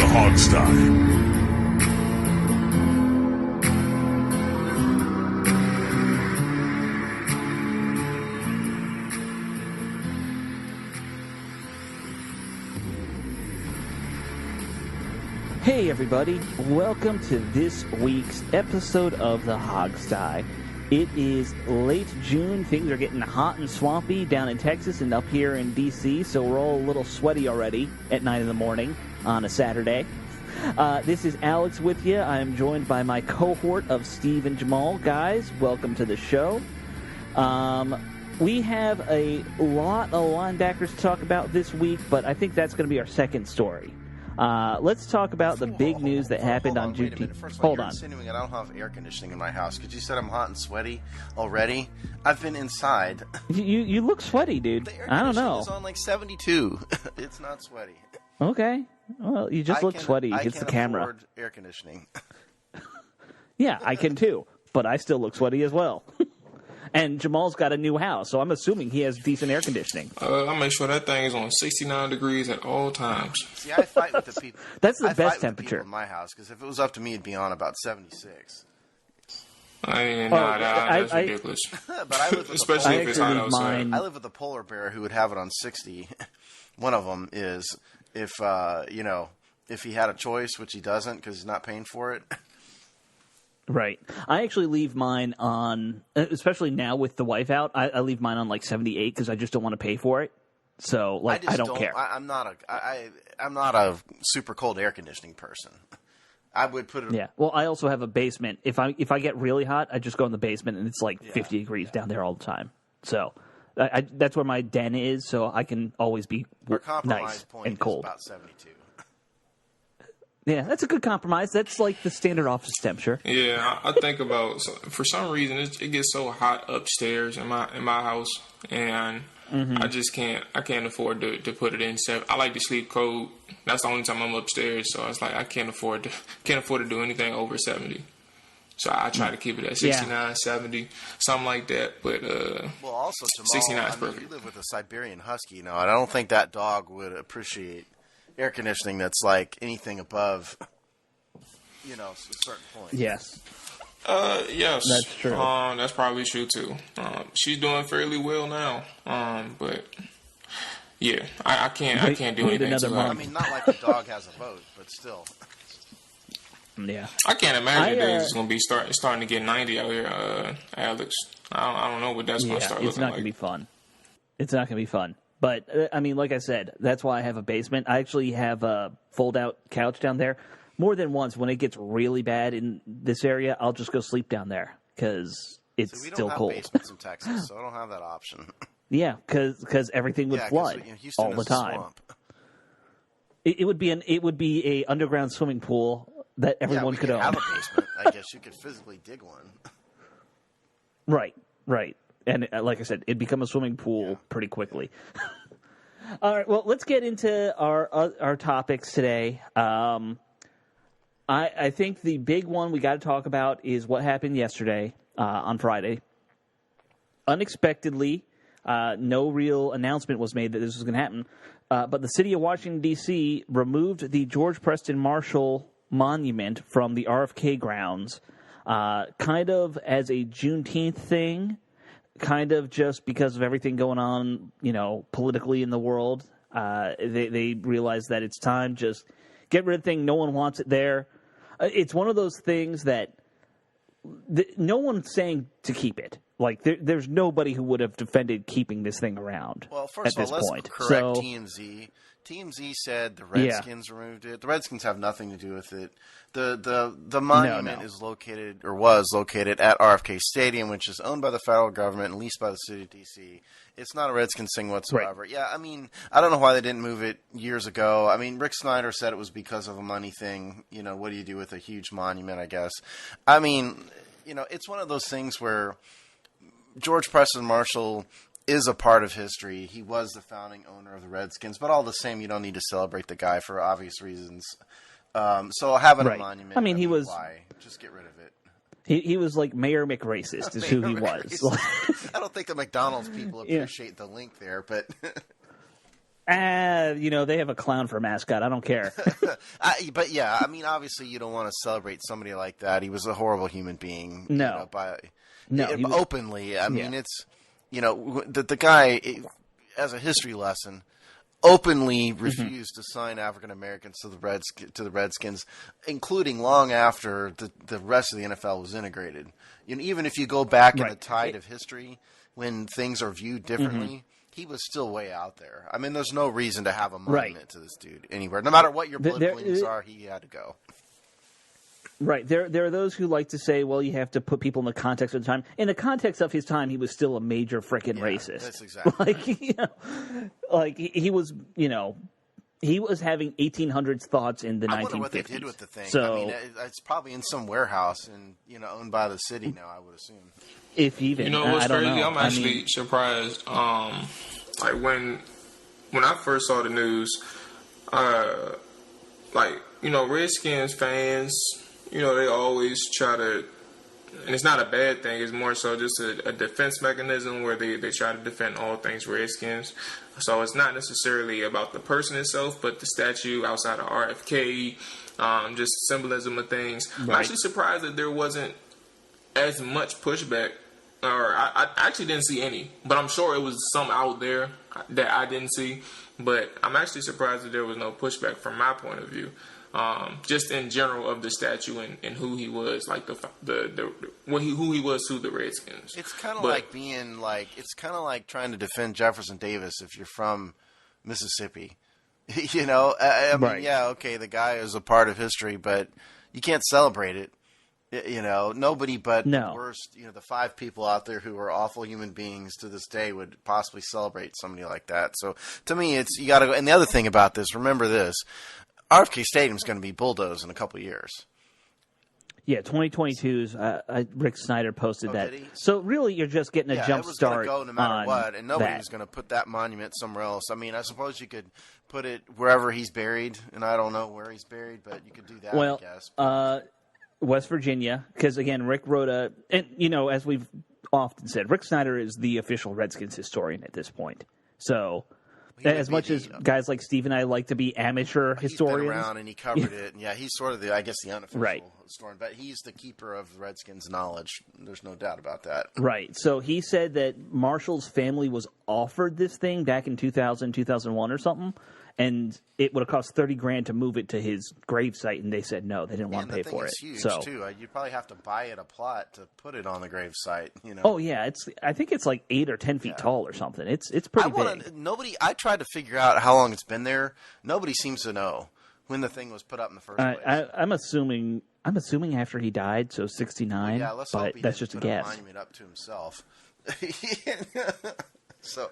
Hogstye. Hey everybody, welcome to this week's episode of the Hogstye. It is late June, things are getting hot and swampy down in Texas and up here in D.C., so we're all a little sweaty already at 9 in the morning on a Saturday. This is Alex with you. I am joined by my cohort of Steve and Jamal. Guys, welcome to the show. We have a lot of linebackers to talk about this week, but I think that's going to be our second story. Let's talk about the big news that happened on June. Hold on. Insinuating I don't have air conditioning in my house because you said I'm hot and sweaty already. I've been inside. You look sweaty, dude. The air I don't know. conditioning is on like 72. It's not sweaty. Okay. Well, you just look sweaty against the camera. I can afford air conditioning. Yeah, I can too, but I still look sweaty as well. And Jamal's got a new house, so I'm assuming he has decent air conditioning. I make sure that thing is on 69 degrees at all times. See, I fight with the people. That's the I best fight temperature with the people in my house because if it was up to me, it'd be on about 76. That's ridiculous. But I live with Especially if it's hot outside. I live with a polar bear who would have it on 60. One of them is if he had a choice, which he doesn't because he's not paying for it. Right. I actually leave mine on, especially now with the wife out, I leave mine on like 78 because I just don't want to pay for it. So, I don't care. I'm not a super cold air conditioning person. I would put it. Yeah. Well, I also have a basement. If I get really hot, I just go in the basement and it's like 50 degrees down there all the time. So that's where my den is. So I can always be nice and cold. About 72. Yeah, that's a good compromise. That's like the standard office temperature. Yeah, I think about, for some reason it gets so hot upstairs in my house, and I can't afford to put it in 7. I like to sleep cold. That's the only time I'm upstairs, so it's like I can't afford to do anything over 70. So I try to keep it at 69, 70, something like that. But well, also Jamal, 69 is perfect. You live with a Siberian Husky, and I don't think that dog would appreciate air conditioning that's like anything above, a certain point. Yes. Yes. That's true. That's probably true too. She's doing fairly well now. But yeah, I can't do anything to her. I mean, not like the dog has a boat, but still. Yeah. I can't imagine days it's going to be starting to get 90 out here, Alex. I don't know what that's going to start looking like. It's not going to be fun. It's not going to be fun. But, I mean, like I said, that's why I have a basement. I actually have a fold-out couch down there. More than once, when it gets really bad in this area, I'll just go sleep down there because it's still cold. We don't have basements in Texas, so I don't have that option. Yeah, because everything would flood all the time. It would be a underground swimming pool that everyone could own. Have a basement. I guess you could physically dig one. Right. And like I said, it'd become a swimming pool pretty quickly. All right, well, let's get into our topics today. I think the big one we got to talk about is what happened yesterday on Friday. Unexpectedly, no real announcement was made that this was going to happen, but the city of Washington, D.C. removed the George Preston Marshall Monument from the RFK grounds, kind of as a Juneteenth thing. Kind of just because of everything going on, politically in the world. They realize that it's time. Just get rid of the thing. No one wants it there. It's one of those things that no one's saying to keep it. Like, there's nobody who would have defended keeping this thing around. Well, first at of all, this let's point. correct TMZ. TMZ said the Redskins removed it. The Redskins have nothing to do with it. The monument is located or was located at RFK Stadium, which is owned by the federal government and leased by the city of D.C. It's not a Redskins thing whatsoever. Right. Yeah, I mean, I don't know why they didn't move it years ago. I mean, Rick Snyder said it was because of a money thing. What do you do with a huge monument, I guess? I mean, it's one of those things where George Preston Marshall is a part of history. He was the founding owner of the Redskins, but all the same, you don't need to celebrate the guy for obvious reasons. So having a monument, I mean, he was. Why? Just get rid of it. He was like Mayor McRacist is who he was. I don't think the McDonald's people appreciate the link there, but They have a clown for a mascot. I don't care. But yeah, I mean, obviously you don't want to celebrate somebody like that. He was a horrible human being. No. Openly. I mean, it's, the guy, as a history lesson, openly refused to sign African Americans to the Redskins, including long after the rest of the NFL was integrated. Even if you go back in the tide of history when things are viewed differently, he was still way out there. I mean, there's no reason to have a monument to this dude anywhere. No matter what your political leanings are, he had to go. Right. There are those who like to say, well, you have to put people in the context of the time. In the context of his time, he was still a major frickin' racist. That's exactly. He was, he was having 1800s thoughts in the 1950s. I wonder what they did with the thing. So, I mean, it's probably in some warehouse and, owned by the city now, I would assume. If even. What's crazy? Know. I'm actually surprised. When I first saw the news, Redskins fans, they always try to, and it's not a bad thing, it's more so just a defense mechanism where they try to defend all things Redskins. So it's not necessarily about the person itself, but the statue outside of RFK, just symbolism of things. Right. I'm actually surprised that there wasn't as much pushback, or I actually didn't see any, but I'm sure it was some out there that I didn't see. But I'm actually surprised that there was no pushback from my point of view. Just in general of the statue and who he was, like who he was to the Redskins. It's kind of like it's kind of like trying to defend Jefferson Davis if you're from Mississippi. I mean, okay, the guy is a part of history, but you can't celebrate it. Nobody but the worst, the 5 people out there who are awful human beings to this day would possibly celebrate somebody like that. So to me, you got to go. And the other thing about this, remember this. RFK Stadium's going to be bulldozed in a couple of years. Yeah, 2022's. Rick Snyder posted that. So really, you're just getting a jump start. It was going to go no matter what, and nobody was going to put that monument somewhere else. I mean, I suppose you could put it wherever he's buried, and I don't know where he's buried, but you could do that. Well, I guess. West Virginia, because again, Rick wrote as we've often said, Rick Snyder is the official Redskins historian at this point. So. As much as guys like Steve and I like to be amateur historians. He's been around and he covered it. And he's sort of the unofficial historian. But he's the keeper of the Redskins' knowledge. There's no doubt about that. Right. So he said that Marshall's family was offered this thing back in 2000, 2001 or something. And it would have cost $30,000 to move it to his gravesite, and they said no, they didn't want to pay for it. Huge too. You'd probably have to buy it a plot to put it on the gravesite. Oh yeah, I think it's like 8 or 10 feet tall or something. It's pretty big. I tried to figure out how long it's been there. Nobody seems to know when the thing was put up in the first place. I'm assuming after he died, so 69. Well, let's but hope he that's didn't just a put guess. A monument up to himself. So.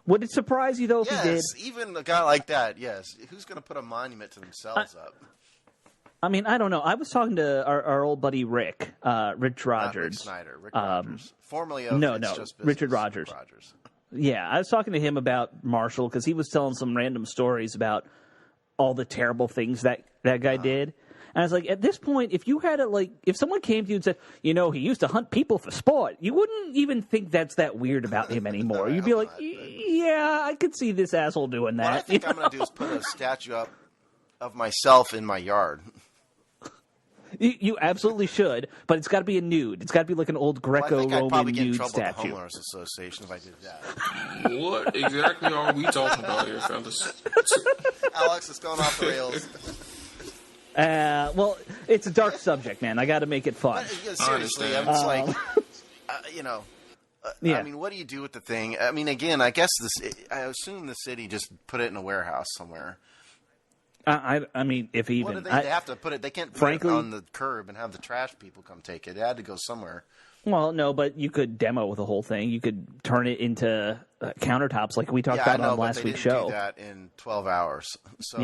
Would it surprise you, though, if he did? Yes, even a guy like that, yes. Who's going to put a monument to themselves up? I mean, I don't know. I was talking to our old buddy Rich Rogers. Rick Snyder, Rick Rogers. Formerly of Richard Rogers. Yeah, I was talking to him about Marshall because he was telling some random stories about all the terrible things that guy did. And I was like, at this point, if you had if someone came to you and said, he used to hunt people for sport, you wouldn't even think that's that weird about him anymore. You'd be like, yeah, I could see this asshole doing that. What I think I'm going to do is put a statue up of myself in my yard. You absolutely should, but it's got to be a nude. It's got to be like an old Greco-Roman nude statue. With the Homeowners Association if I did that. What exactly are we talking about here, fellas? Alex, it's going off the rails. Well, it's a dark subject, man. I got to make it fun. Seriously, I'm just I mean, what do you do with the thing? I mean, again, I guess I assume the city just put it in a warehouse somewhere. I mean, if even what do they have to put it? They can't put it on the curb and have the trash people come take it. It had to go somewhere. Well, no, but you could demo the whole thing. You could turn it into countertops, like we talked about on last week's show. Do that in 12 hours. So.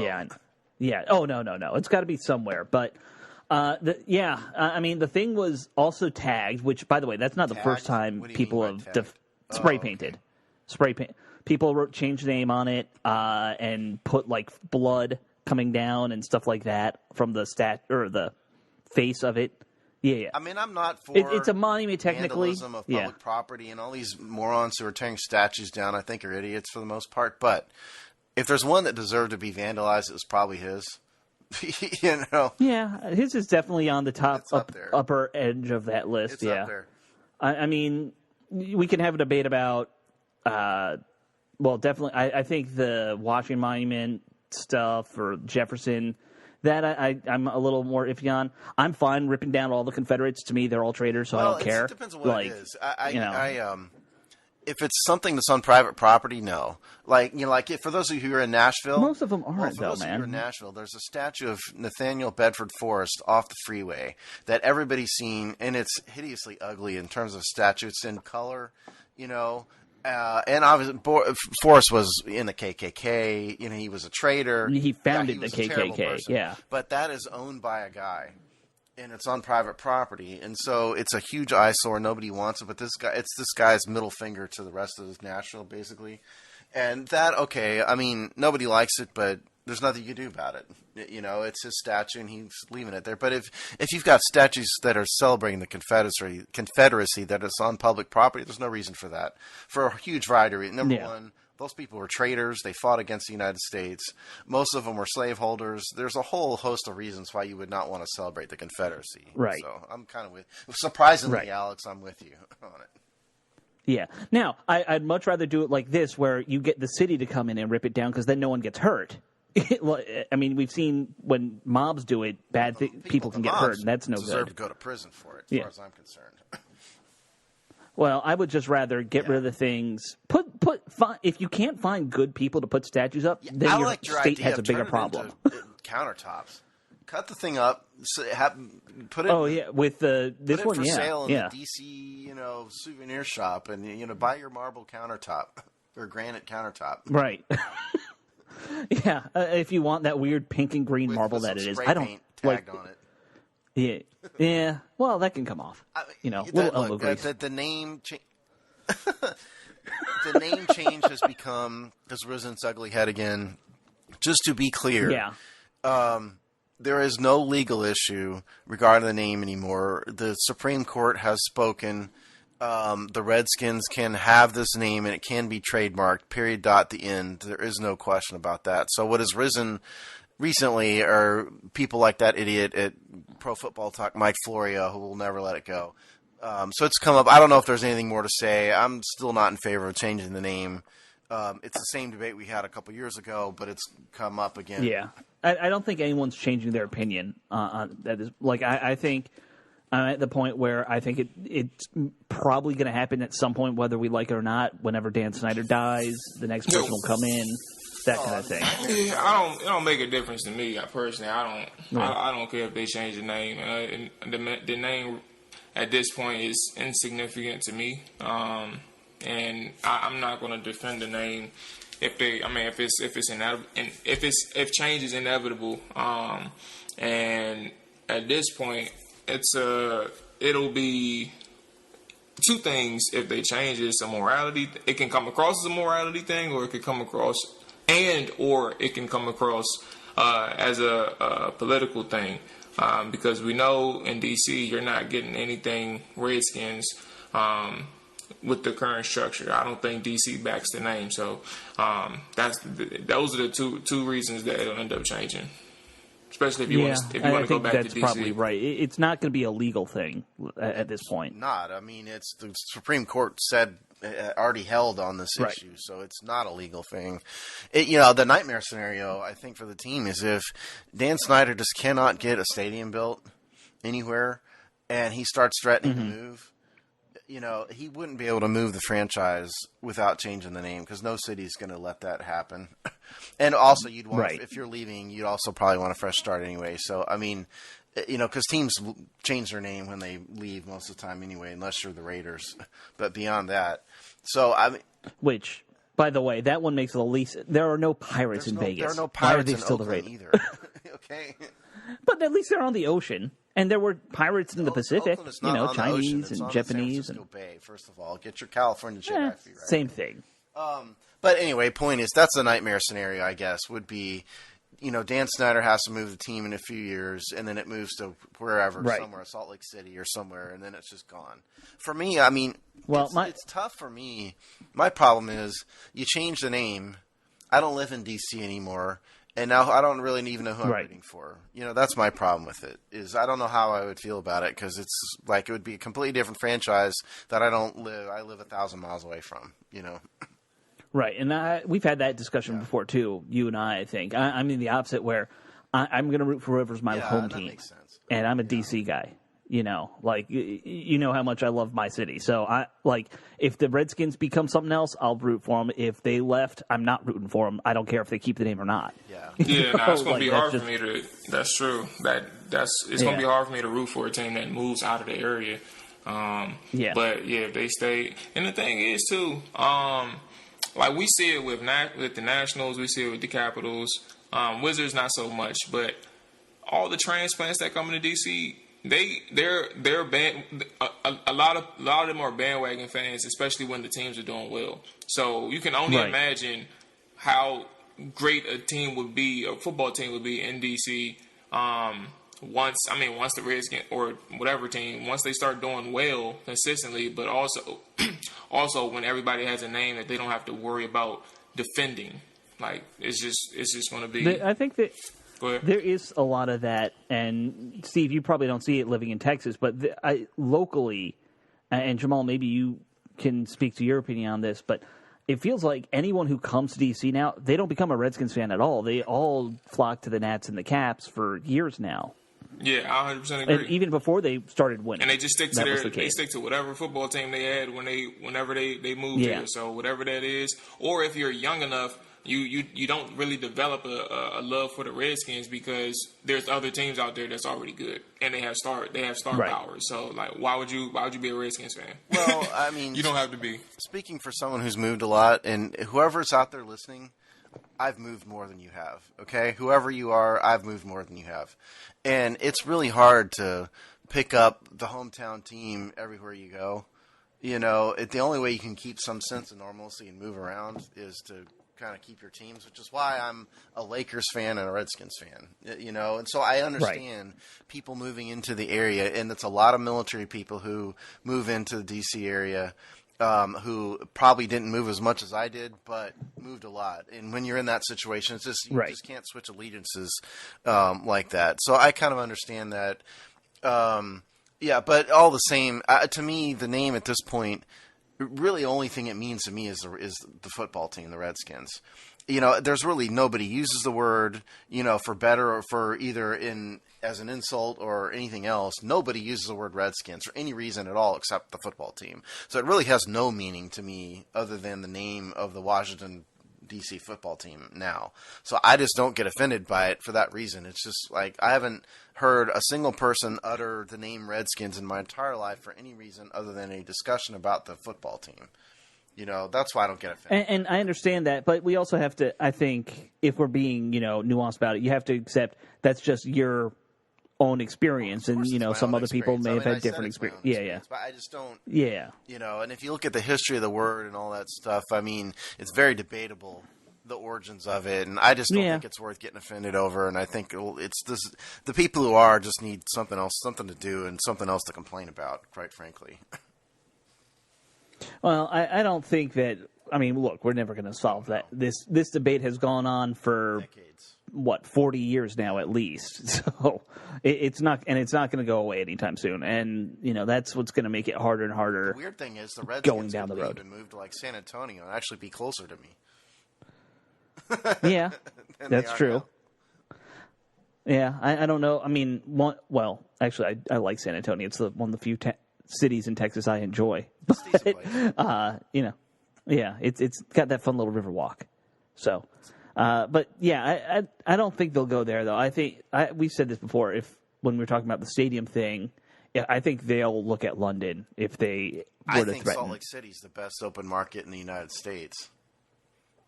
Yeah. Oh no. It's got to be somewhere. But I mean, the thing was also tagged. Which, by the way, that's not the first time people have spray painted. Spray paint. People changed the name on it and put like blood coming down and stuff like that from the the face of it. Yeah. I mean, I'm not for it's a monument technically. Vandalism of public property, and all these morons who are tearing statues down, I think, are idiots for the most part. But if there's one that deserved to be vandalized, it was probably his. You know? Yeah, his is definitely on the top upper edge of that list. It's up there. I mean, we can have a debate about, well, definitely, I think the Washington Monument stuff or Jefferson, that I'm a little more iffy on. I'm fine ripping down all the Confederates. To me, they're all traitors, so I don't care. It depends on what it is. If it's something that's on private property, no. Like for those of you who are in Nashville, most of them aren't. For those of you who are in Nashville, there's a statue of Nathaniel Bedford Forrest off the freeway that everybody's seen, and it's hideously ugly in terms of statue. It's in color, and obviously Forrest was in the KKK. He was a traitor. He founded the KKK. Yeah, but that is owned by a guy. And it's on private property, and so it's a huge eyesore. Nobody wants it, but it's this guy's middle finger to the rest of Nashville, basically. And that, okay, I mean, nobody likes it, but there's nothing you can do about it. It's his statue, and he's leaving it there. But if you've got statues that are celebrating the Confederacy that is on public property, there's no reason for that. For a huge variety of reasons. Number one, those people were traitors. They fought against the United States. Most of them were slaveholders. There's a whole host of reasons why you would not want to celebrate the Confederacy. Right. So I'm kind of surprisingly, Alex, I'm with you on it. Yeah. Now, I'd much rather do it like this, where you get the city to come in and rip it down, because then no one gets hurt. I mean, we've seen when mobs do it, people can get hurt, and that's no good. Deserve to go to prison for it, as far as I'm concerned. Well, I would just rather get rid of the things. If you can't find good people to put statues up, then your state has a bigger problem. Countertops. Cut the thing up. Put it. Oh yeah, with this one, for sale in the DC, souvenir shop, and buy your marble countertop or granite countertop. Right. Yeah, if you want that weird pink and green marble that it is, I don't tagged on it. Yeah. Well, that can come off. Little elbow grease. The name the name change has risen its ugly head again. Just to be clear, there is no legal issue regarding the name anymore. The Supreme Court has spoken. The Redskins can have this name, and it can be trademarked. Period. The end. There is no question about that. So what has risen recently are people like that idiot at Pro Football Talk, Mike Florio, who will never let it go. So it's come up. I don't know if there's anything more to say. I'm still not in favor of changing the name. It's the same debate we had a couple years ago, but it's come up again. Yeah. I don't think anyone's changing their opinion on that. I think I'm at the point where I think it's probably going to happen at some point, whether we like it or not. Whenever Dan Snyder dies, the next person will come in. That kind of thing. Yeah, it don't make a difference to me. Personally, I don't care if they change the name. The name at this point is insignificant to me, and I'm not going to defend the name if change is inevitable. And at this point, it'll be two things. If they change it, it's a morality. It can come across as a morality thing, or it could come across. Or it can come across as a political thing, because we know in D.C. you're not getting anything Redskins with the current structure. I don't think D.C. backs the name, so those are the two reasons that it'll end up changing. Especially if you want to go back to DC. That's probably right. It's not going to be a legal thing at this point. Not. I mean, it's the Supreme Court said already held on this issue, so it's not a legal thing. The nightmare scenario, I think, for the team is if Dan Snyder just cannot get a stadium built anywhere, and he starts threatening to move. He wouldn't be able to move the franchise without changing the name, because no city's going to let that happen. And also, you'd want if you're leaving, you'd also probably want a fresh start anyway. So, I mean, because teams change their name when they leave most of the time anyway, unless you're the Raiders. But beyond that, so I mean, which, by the way, that one makes the least. There are no pirates in Vegas. There are no pirates in still Oakland either. Okay, but at least they're on the ocean. And there were pirates in the Pacific, Chinese and Japanese. And Bay, first of all, get your California geography right. Same thing. But anyway, point is, that's a nightmare scenario, I guess, would be, Dan Snyder has to move the team in a few years, and then it moves to wherever, somewhere, Salt Lake City or somewhere, and then it's just gone. For me, I mean, it's tough for me. My problem is, you change the name. I don't live in D.C. anymore, and now I don't really even know who I'm rooting for. That's my problem with it, is I don't know how I would feel about it, because it's like it would be a completely different franchise that I live 1,000 miles away from, Right, and we've had that discussion before, too, you and I think. I'm in the opposite, where I'm going to root for whoever's my home team, makes sense. And I'm a D.C. guy. Like, how much I love my city. So, if the Redskins become something else, I'll root for them. If they left, I'm not rooting for them. I don't care if they keep the name or not. Yeah. Yeah, it's going to be hard for me to – that's true. It's going to be hard for me to root for a team that moves out of the area. But, if they stay – and the thing is, too, like we see it with the Nationals, we see it with the Capitals. Wizards, not so much. But all the transplants that come into D.C., they're a lot of them are bandwagon fans, especially when the teams are doing well. So you can only imagine how great a football team would be in DC once the Redskins or whatever team, once they start doing well consistently, but also when everybody has a name that they don't have to worry about defending. Like it's just going to be. I think that. There is a lot of that, and Steve, you probably don't see it living in Texas, but locally, and Jamal, maybe you can speak to your opinion on this, but it feels like anyone who comes to D.C. now, they don't become a Redskins fan at all. They all flock to the Nats and the Caps for years now. Yeah, I 100% agree. And even before they started winning, and they just stick to whatever football team they had whenever they moved here. So whatever that is, or if you're young enough. You don't really develop a love for the Redskins because there's other teams out there that's already good and they have star power. So like why would you be a Redskins fan? Well, I mean you don't have to be. Speaking for someone who's moved a lot, and whoever's out there listening, I've moved more than you have. Okay, whoever you are, I've moved more than you have, and it's really hard to pick up the hometown team everywhere you go. The only way you can keep some sense of normalcy and move around is to kind of keep your teams, which is why I'm a Lakers fan and a Redskins fan, and so I understand people moving into the area, and it's a lot of military people who move into the DC area, who probably didn't move as much as I did, but moved a lot. And when you're in that situation, it's just, you just can't switch allegiances, like that. So I kind of understand that. But all the same, to me, the name at this point, really only thing it means to me is the football team, the Redskins. There's really nobody uses the word, for better or for either as an insult or anything else. Nobody uses the word Redskins for any reason at all except the football team. So it really has no meaning to me other than the name of the Washington DC football team now. So I just don't get offended by it for that reason. It's just like I haven't heard a single person utter the name Redskins in my entire life for any reason other than a discussion about the football team. That's why I don't get offended. And I understand that, but we also have to, I think, if we're being, nuanced about it, you have to accept that's just your own experience, and some other people may have had different experience. Yeah. But I just don't. Yeah. And if you look at the history of the word and all that stuff, I mean, it's very debatable, the origins of it, and I just don't think it's worth getting offended over. And I think it's the people who are just need something to do, and something else to complain about, quite frankly. Well, I don't think that. I mean, look, we're never going to solve that. This debate has gone on for decades. 40 years now at least. So it's not going to go away anytime soon. And that's what's going to make it harder and harder. The weird thing is the Redskins going down the road and move to like San Antonio and actually be closer to me. Yeah, that's true. Now. Yeah, I don't know. I mean, actually, I like San Antonio. It's one of the few cities in Texas I enjoy. But it's got that fun little river walk. So. But yeah, I don't think they'll go there though. I think we've said this before. When we were talking about the stadium thing, I think they'll look at London if they were to threaten. I think Salt Lake City's the best open market in the United States.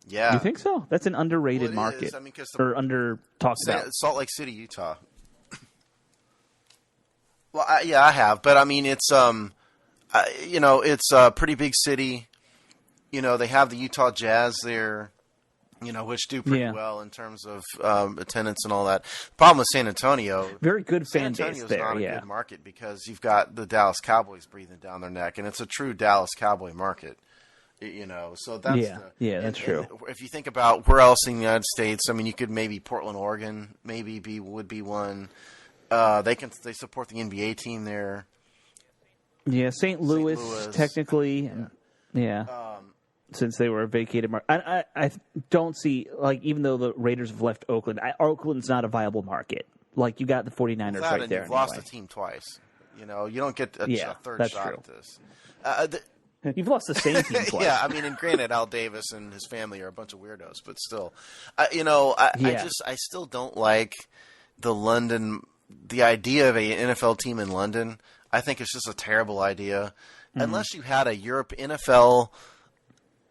Yeah, you think so? That's an underrated market, or under talked about. Salt Lake City, Utah. Well, I have, but I mean, it's it's a pretty big city. They have the Utah Jazz there. Which do pretty well in terms of attendance and all that. The problem with San Antonio, very good fan base there. San Antonio's not a good market because you've got the Dallas Cowboys breathing down their neck, and it's a true Dallas Cowboy market. So that's that's true. If you think about where else in the United States, I mean, you could maybe Portland, Oregon, would be one. They support the NBA team there. Yeah, St. Louis technically, since they were a vacated market. I don't see, like, even though the Raiders have left Oakland, Oakland's not a viable market. Like, you got the 49ers right there. You've lost a team twice. You don't get a third shot at this. You've lost the same team twice. Yeah, I mean, and granted, Al Davis and his family are a bunch of weirdos, but still, I still don't like the idea of an NFL team in London. I think it's just a terrible idea, unless you had a NFL,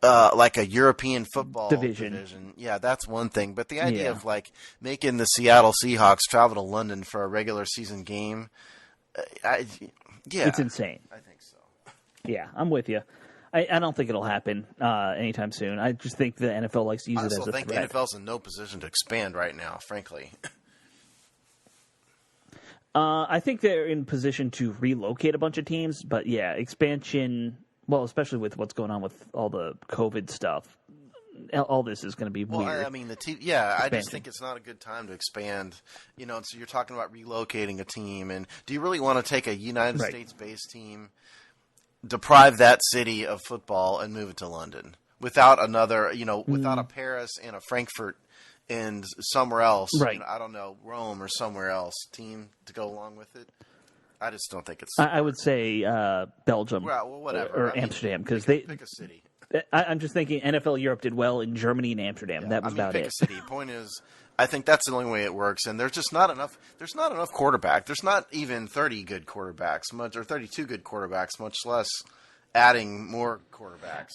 like a European football division. Yeah, that's one thing. But the idea of like making the Seattle Seahawks travel to London for a regular season game, it's insane. I think so. Yeah, I'm with you. I don't think it'll happen anytime soon. I just think the NFL likes to use it as a threat. I think the NFL's in no position to expand right now, frankly. I think they're in position to relocate a bunch of teams, but expansion, well, especially with what's going on with all the COVID stuff, all this is going to be weird. I mean, I just think it's not a good time to expand. So you're talking about relocating a team, and do you really want to take a United States-based team, deprive that city of football, and move it to London without another, without a Paris and a Frankfurt and somewhere else, right? I don't know, Rome or somewhere else, team to go along with it. I just don't think it's. I would say Belgium, whatever, or Amsterdam, because they pick a city. I'm just thinking NFL Europe did well in Germany and Amsterdam. That was about pick it. A city. Point is, I think that's the only way it works, and there's just not enough. There's not enough quarterback. There's not even 30 good quarterbacks, or 32 good quarterbacks, much less adding more quarterbacks.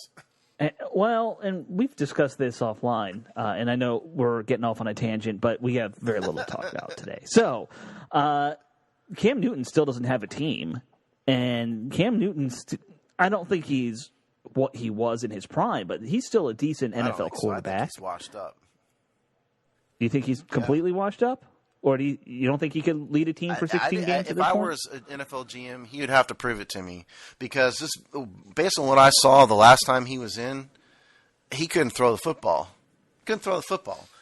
And we've discussed this offline, and I know we're getting off on a tangent, but we have very little to talk about today. So, Cam Newton still doesn't have a team, and Cam Newton, I don't think he's what he was in his prime, but he's still a decent NFL quarterback. I think he's washed up. Do you think he's completely washed up? Or do you don't think he could lead a team for 16 games at this point? If I were an NFL GM, he would have to prove it to me. Because just based on what I saw the last time he was in, he couldn't throw the football.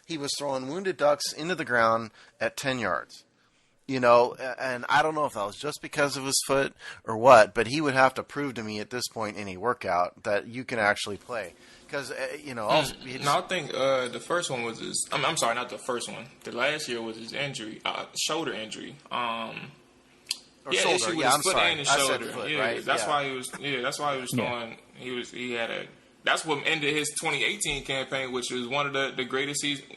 He was throwing wounded ducks into the ground at 10 yards. And I don't know if that was just because of his foot or what, but he would have to prove to me at this point in a workout that you can actually play. Because, I think the first one was his. I'm sorry, not the first one. The last year was his injury, shoulder injury. Shoulder. Yeah, I'm sorry. And his shoulder. I said foot, yeah, right? That's why he was. Yeah, that's why he was throwing. He had a. That's what ended his 2018 campaign, which was one of the greatest seasons.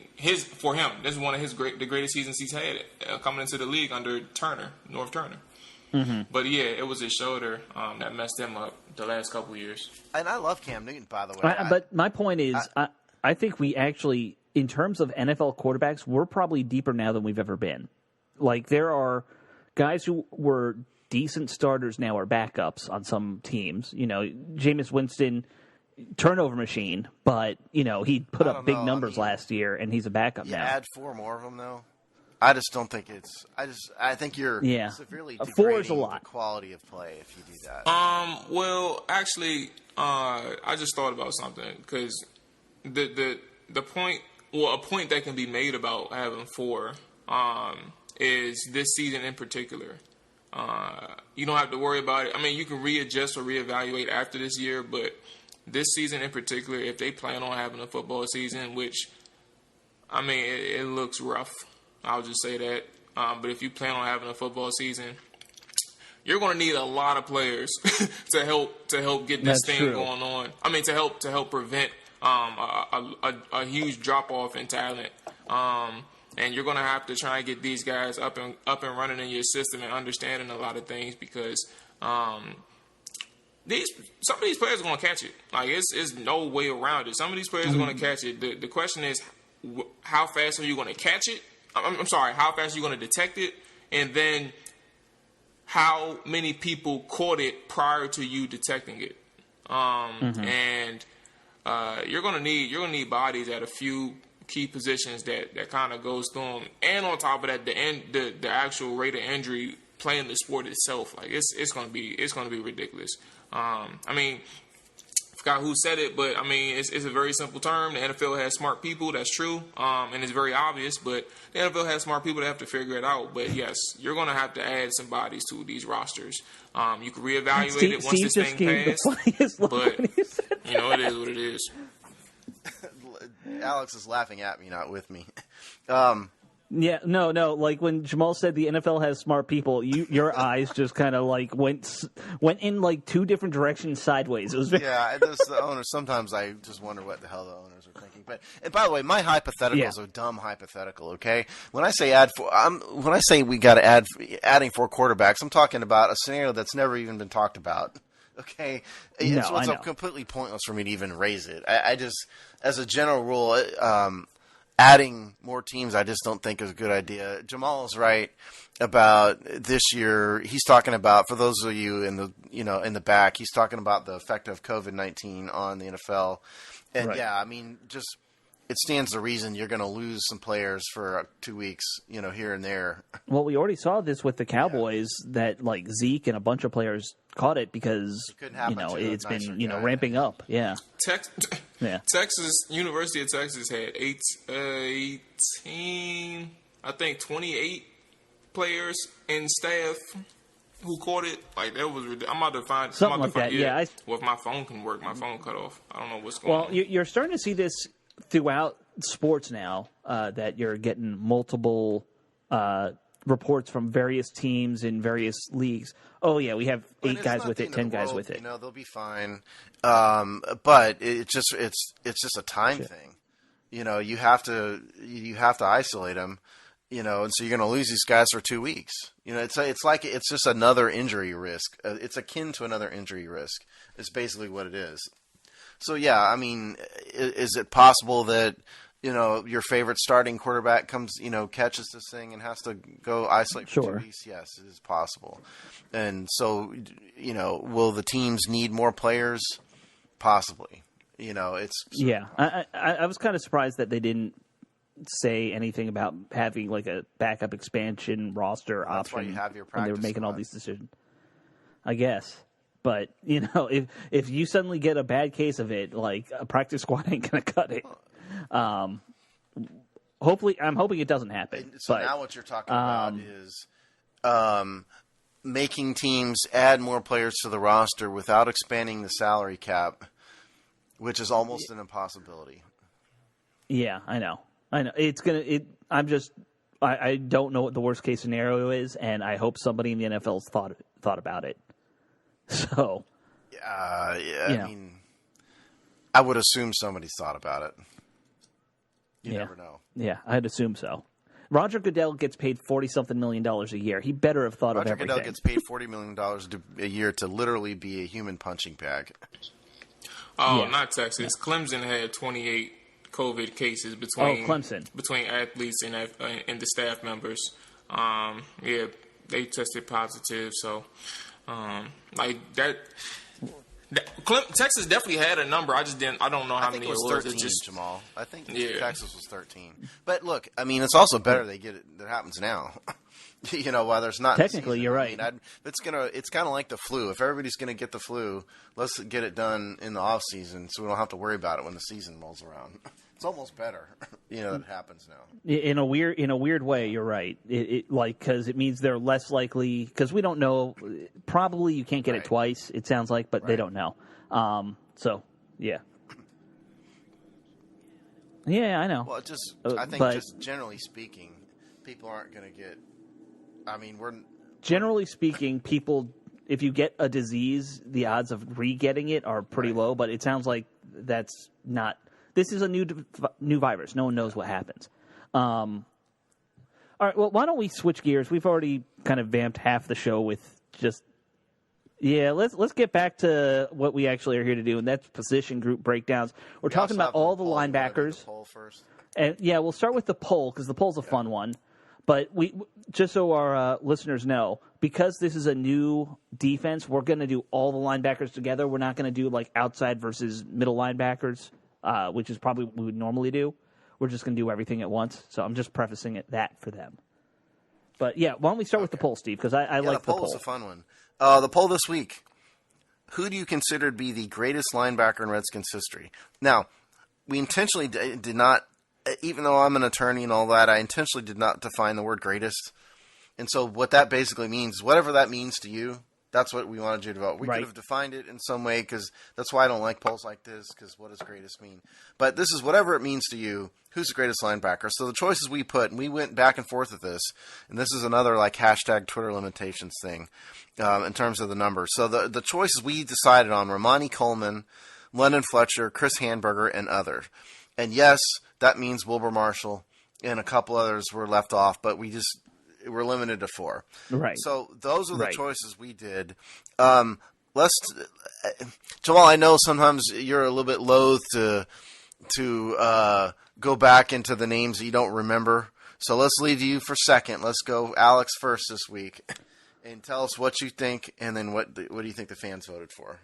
For him, this is one of the greatest seasons he's had coming into the league under North Turner. Mm-hmm. But it was his shoulder that messed him up the last couple of years. And I love Cam Newton, by the way. But my point is, I think we actually, in terms of NFL quarterbacks, we're probably deeper now than we've ever been. Like, there are guys who were decent starters now are backups on some teams. Jameis Winston, turnover machine, but he put up big numbers last year, and he's a backup now. Add 4 more of them though. I just don't think it's. I think you're severely degrading 4 is a lot. The quality of play if you do that. Well, actually, I just thought about something because the point, a point that can be made about having 4, is this season in particular. You don't have to worry about it. I mean, you can readjust or reevaluate after this year, but this season in particular, if they plan on having a football season, which, I mean, it looks rough. I'll just say that. But if you plan on having a football season, you're going to need a lot of players to help get this thing going on. I mean, to help prevent a huge drop off in talent. And you're going to have to try and get these guys up and running in your system and understanding a lot of things because some of these players are going to catch it. Like it's no way around it. Some of these players are going to catch it. The question is, how fast are you going to catch it? I'm sorry, how fast are you going to detect it? And then how many people caught it prior to you detecting it? And you're going to need bodies at a few key positions that kind of goes through them. And on top of that, the actual rate of injury playing the sport itself, like it's going to be ridiculous. I mean, forgot who said it, but I mean, it's a very simple term. The NFL has smart people. That's true, and it's very obvious. But the NFL has smart people that have to figure it out. But yes, you're going to have to add some bodies to these rosters. You can reevaluate it once this thing passes. But it is what it is. Alex is laughing at me, not with me. Yeah, no. Like when Jamal said the NFL has smart people, your eyes just kind of like went in like two different directions sideways. It was the owners. Sometimes I just wonder what the hell the owners are thinking. But and by the way, my hypotheticals are dumb hypothetical. Okay, when I say we got to adding 4 quarterbacks, I'm talking about a scenario that's never even been talked about. Okay, it's completely pointless for me to even raise it. I just, as a general rule, adding more teams, I just don't think is a good idea. Jamal is right about this year. He's talking about, for those of you in the back, he's talking about the effect of COVID-19 on the NFL. And I mean, just it stands to reason you're going to lose some players for 2 weeks, here and there. Well, we already saw this with the Cowboys that like Zeke and a bunch of players caught it because it's been ramping up. Yeah. University of Texas had 18, I think 28 players and staff who caught it. Like that was ridiculous. I'm about to find something like that. Yeah. Well, if my phone can work, my phone cut off. I don't know what's going on. Well, you're starting to see this throughout sports now, that you're getting multiple reports from various teams in various leagues. Oh yeah, we have 8 guys with it, 10 guys with it. They'll be fine. But it's just a time thing. You have to isolate them. And so you're going to lose these guys for 2 weeks. It's just another injury risk. It's akin to another injury risk. It's basically what it is. So yeah, I mean, is it possible that your favorite starting quarterback comes, catches this thing and has to go isolate for 2 weeks? Yes, it is possible. And so, will the teams need more players? Possibly. I was kind of surprised that they didn't say anything about having like a backup expansion roster option. That's why you have your practice when they were making all these decisions. I guess. But, if you suddenly get a bad case of it, like a practice squad ain't going to cut it. Hopefully, I'm hoping it doesn't happen. Now what you're talking about is making teams add more players to the roster without expanding the salary cap, which is almost an impossibility. Yeah, I know. It's going to I don't know what the worst case scenario is, and I hope somebody in the NFL's thought about it. So, I mean, I would assume somebody's thought about it. You never know. Yeah, I'd assume so. Roger Goodell gets paid $40-something million a year. He better have thought of everything. Roger Goodell gets paid $40 million a year to literally be a human punching bag. Oh, not Texas. Clemson had 28 COVID cases between athletes and the staff members. They tested positive, so. Like that, Texas definitely had a number. I don't know how many it was. 13, Jamal. I think Texas was 13. But look, I mean, it's also better they get it. That happens now. While there's not technically, you're right. I mean, it's kind of like the flu. If everybody's gonna get the flu, let's get it done in the off season, so we don't have to worry about it when the season rolls around. It's almost better, that happens now. In a weird way, you're right. Because it means they're less likely. Because we don't know. Probably you can't get it twice. It sounds like, but they don't know. So yeah, I know. Well, I think just generally speaking, people aren't going to get. I mean, generally speaking, people. If you get a disease, the odds of re-getting it are pretty low. But it sounds like that's not. This is a new virus. No one knows what happens. All right. Well, why don't we switch gears? We've already kind of vamped half the show with just. Yeah, let's get back to what we actually are here to do, and that's position group breakdowns. We're talking about all the linebackers. The poll first. And we'll start with the poll because the poll's a fun one. But we just so our listeners know, because this is a new defense, we're going to do all the linebackers together. We're not going to do like outside versus middle linebackers. Which is probably what we would normally do. We're just going to do everything at once. So I'm just prefacing that for them. But, why don't we start with the poll, Steve? Because I like the poll. The poll is a fun one. The poll this week. who do you consider to be the greatest linebacker in Redskins history? Now, we intentionally did not, even though I'm an attorney and all that, I intentionally did not define the word greatest. And so what that basically means, whatever that means to you, that's what we wanted you to vote. We could have defined it in some way, because that's why I don't like polls like this, because what does greatest mean? But this is whatever it means to you, who's the greatest linebacker. So the choices we put, and we went back and forth with this, and this is another like hashtag Twitter limitations thing in terms of the numbers. So the choices we decided on were Monty Coleman, London Fletcher, Chris Handberger, and others. And yes, that means Wilbur Marshall, and a couple others were left off, but we're limited to 4. Right. So those are the choices we did. Jamal, I know sometimes you're a little bit loath to go back into the names that you don't remember. So let's leave you for second. Let's go Alex first this week, and tell us what you think, and then what do you think the fans voted for?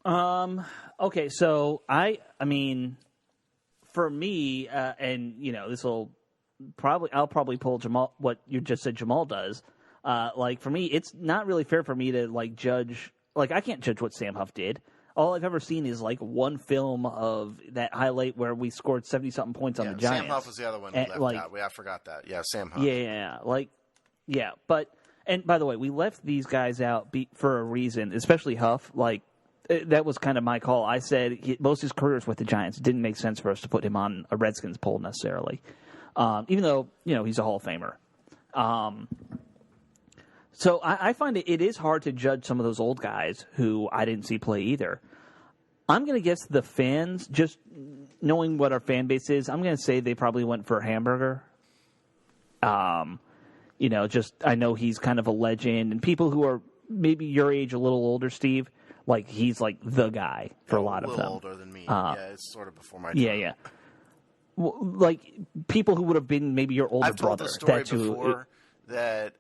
Okay, so I mean, for me, and I'll probably pull Jamal, what you just said Jamal does. Like, for me, it's not really fair for me to, like, judge. Like, I can't judge what Sam Huff did. All I've ever seen is, like, one film of that highlight where we scored 70-something points on the Giants. Sam Huff was the other one we left out. I forgot that. Yeah, Sam Huff. Yeah. But, and by the way, we left these guys out for a reason, especially Huff. Like, that was kind of my call. I said most of his career is with the Giants. It didn't make sense for us to put him on a Redskins poll necessarily. Even though, he's a Hall of Famer. So I find it is hard to judge some of those old guys who I didn't see play either. I'm going to guess the fans, just knowing what our fan base is, I'm going to say they probably went for Hamburger. I know he's kind of a legend, and people who are maybe your age, a little older, Steve, like he's like the guy for a lot of them. A little older than me. It's sort of before my time. Yeah. Like people who would have been maybe your older brother. I've told the story before that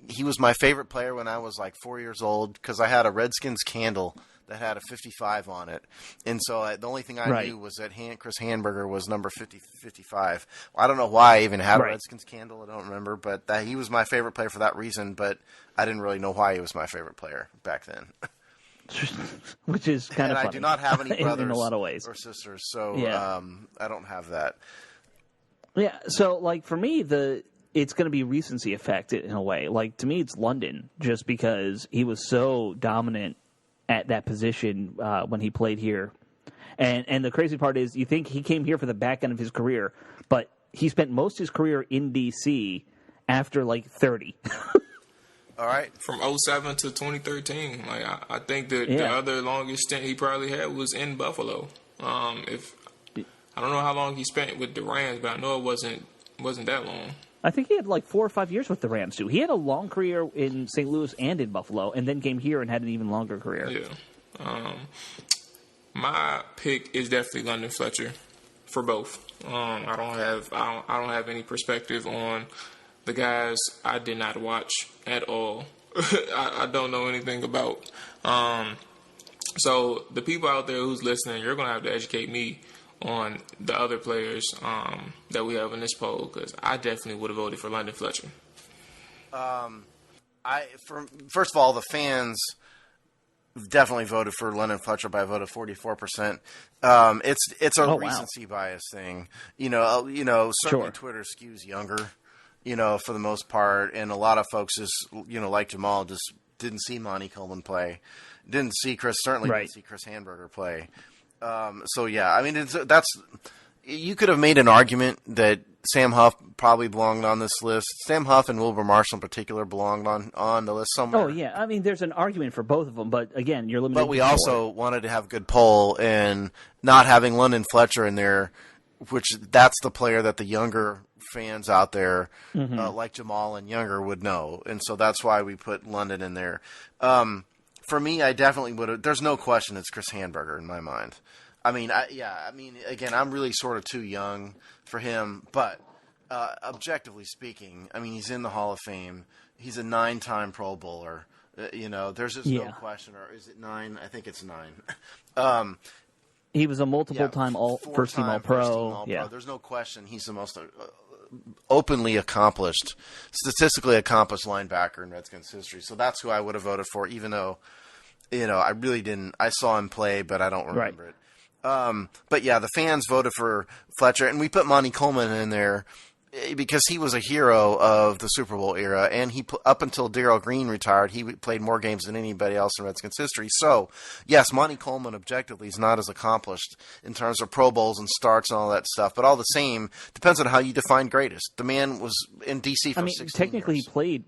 he was my favorite player when I was like 4 years old, because I had a Redskins candle that had a 55 on it. And so the only thing I knew was that Chris Handberger was number 55. Well, I don't know why I even had a Redskins candle. I don't remember, but he was my favorite player for that reason, but I didn't really know why he was my favorite player back then. Which is kind of funny. I do not have any brothers in a lot of ways. or sisters, so I don't have that. Yeah, so like for me, it's going to be recency effect in a way. Like to me, it's London, just because he was so dominant at that position when he played here. And the crazy part is, you think he came here for the back end of his career, but he spent most of his career in D.C. after like 30. All right. From 2007 to 2013. Like I think the other longest stint he probably had was in Buffalo. I don't know how long he spent with the Rams, but I know it wasn't that long. I think he had like 4 or 5 years with the Rams too. He had a long career in St. Louis and in Buffalo, and then came here and had an even longer career. Yeah. My pick is definitely London Fletcher for both. I don't have any perspective on the guys I did not watch at all. I don't know anything about. So the people out there who's listening, you're going to have to educate me on the other players that we have in this poll, because I definitely would have voted for London Fletcher. First of all, the fans definitely voted for London Fletcher by a vote of 44%. It's a recency bias thing. Certainly Twitter skews younger, for the most part, and a lot of folks just, like Jamal, just didn't see Monty Coleman play, didn't see Chris Handberger play. You could have made an argument that Sam Huff probably belonged on this list. Sam Huff and Wilbur Marshall in particular belonged on the list somewhere. Oh, yeah. I mean, there's an argument for both of them, but again, you're limited. But we also wanted to have a good poll, and not having London Fletcher in there, which that's the player that the younger fans out there, like Jamal and younger, would know. And so that's why we put London in there. For me, I definitely would have. There's no question it's Chris Handberger in my mind. Again, I'm really sort of too young for him, but objectively speaking, I mean, he's in the Hall of Fame. He's a 9-time Pro Bowler. There's just no question. Or is it 9? I think it's 9. He was a multiple-time first-team All-Pro. Yeah. There's no question he's the openly accomplished, statistically accomplished linebacker in Redskins history. So that's who I would have voted for, even though, I really didn't. I saw him play, but I don't remember it. But yeah, the fans voted for Fletcher, and we put Monty Coleman in there because he was a hero of the Super Bowl era, and up until Darrell Green retired, he played more games than anybody else in Redskins history. So, yes, Monty Coleman objectively is not as accomplished in terms of Pro Bowls and starts and all that stuff, but all the same, depends on how you define greatest. The man was in D.C. for 16 technically years. He played.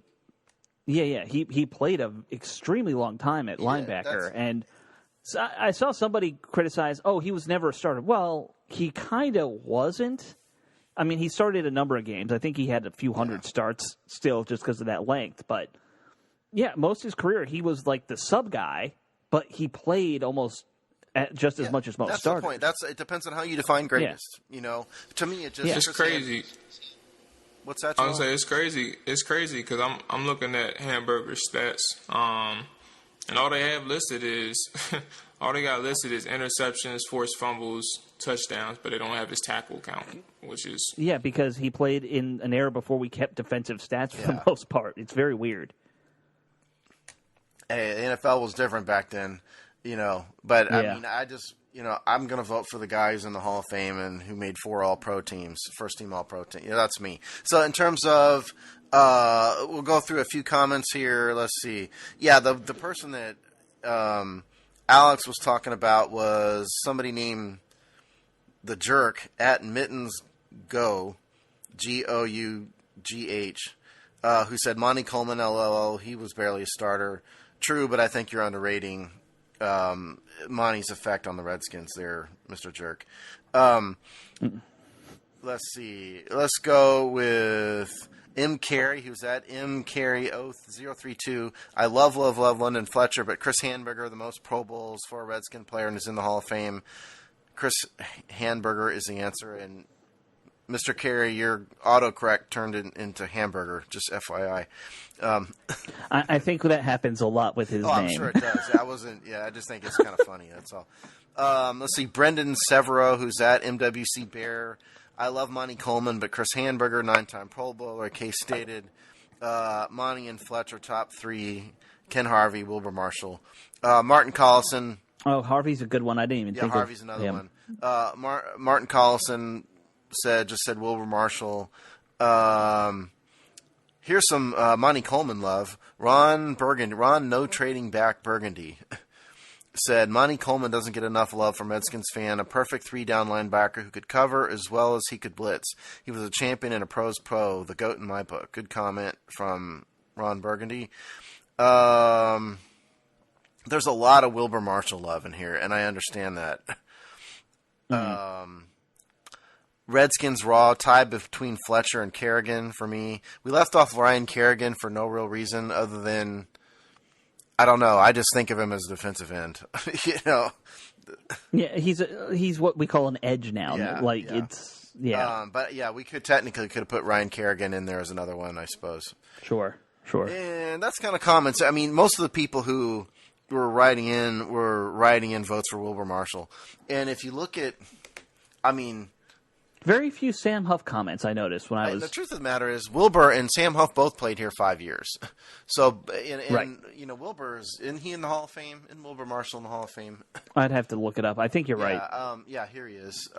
Yeah, he played an extremely long time at linebacker, and so I saw somebody criticize, he was never a starter. Well, he kind of wasn't. I mean, he started a number of games. I think he had a few hundred starts still just because of that length. But, yeah, most of his career, he was like the sub guy, but he played almost just as much as most starters. That's the point. It depends on how you define greatest. To me, it just... It's crazy. What's that? I was say it's crazy. It's crazy because I'm looking at Hamburger stats, and all they have listed is all they got listed is interceptions, forced fumbles, touchdowns, but they don't have his tackle count, which is because he played in an era before we kept defensive stats for the most part. It's very weird. Hey, the NFL was different back then, But I mean, I just. I'm going to vote for the guy who's in the Hall of Fame and who made 4 All-Pro teams, first-team All-Pro team. That's me. So in terms of, we'll go through a few comments here. Let's see. Yeah, the person that Alex was talking about was somebody named The Jerk at Mittens Go, Gough, who said Monty Coleman, LOL, he was barely a starter. True, but I think you're underrating Monty's effect on the Redskins there, Mr. Jerk. Let's see. Let's go with M. Carey, who's at M. Carey 032. I love London Fletcher, but Chris Hanberger, the most Pro Bowls for a Redskin player and is in the Hall of Fame. Chris Hanberger is the answer, and Mr. Carey, your autocorrect turned into hamburger, just FYI. I think that happens a lot with his name. I'm sure it does. I just think it's kind of funny, that's all. Let's see, Brendan Severo, who's at MWC Bear. I love Monty Coleman, but Chris Hanberger, 9-time Pro Bowler, case stated. Monty and Fletcher, top 3. Ken Harvey, Wilbur Marshall. Martin Collison. Oh, Harvey's a good one. I didn't even think of Harvey's another one. Martin Collison said Wilbur Marshall. Here's some Monty Coleman love. Ron No Trading Back Burgundy said Monty Coleman doesn't get enough love from Redskins fan. A perfect 3-down linebacker who could cover as well as he could blitz. He was a champion and a pro's pro, the GOAT in my book. Good comment from Ron Burgundy. There's a lot of Wilbur Marshall love in here, and I understand that. Redskins raw, tie between Fletcher and Kerrigan for me. We left off Ryan Kerrigan for no real reason other than, I don't know, I just think of him as a defensive end. Yeah, he's what we call an edge now. It's but yeah, we could have put Ryan Kerrigan in there as another one, I suppose. Sure. And that's kind of common. So, I mean, most of the people who were writing in votes for Wilbur Marshall. And if you look at, very few Sam Huff comments I noticed when I was... The truth of the matter is Wilbur and Sam Huff both played here 5 years. So, right. Wilbur's, isn't he in the Hall of Fame? Isn't Wilbur Marshall in the Hall of Fame? I'd have to look it up. I think you're right. Here he is.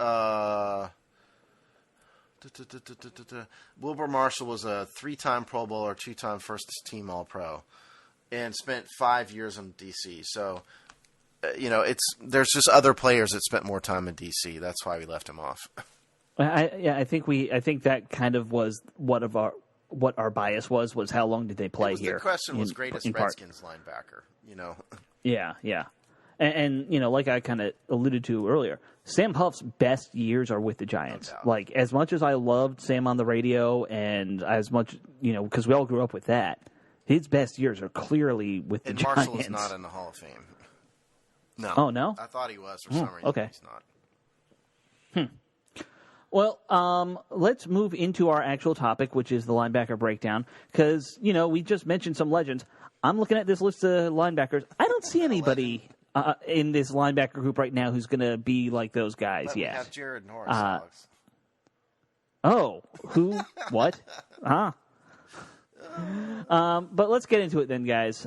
Wilbur Marshall was a 3-time Pro Bowler, 2-time first-team All-Pro, and spent 5 years in D.C. So, there's just other players that spent more time in D.C. That's why we left him off. I think that kind of was what our bias was how long did they play here. The question was greatest Redskins linebacker, Yeah. And like I kind of alluded to earlier, Sam Huff's best years are with the Giants. No doubt. As much as I loved Sam on the radio and as much, because we all grew up with that, his best years are clearly with the Giants. And Marshall is not in the Hall of Fame. No. Oh, no? I thought he was for some reason. Okay. He's not. Well, let's move into our actual topic, which is the linebacker breakdown, because, we just mentioned some legends. I'm looking at this list of linebackers. I don't see anybody in this linebacker group right now who's going to be like those guys. We have Jared Norris, Alex. Oh, who? What? Huh? But let's get into it then, guys.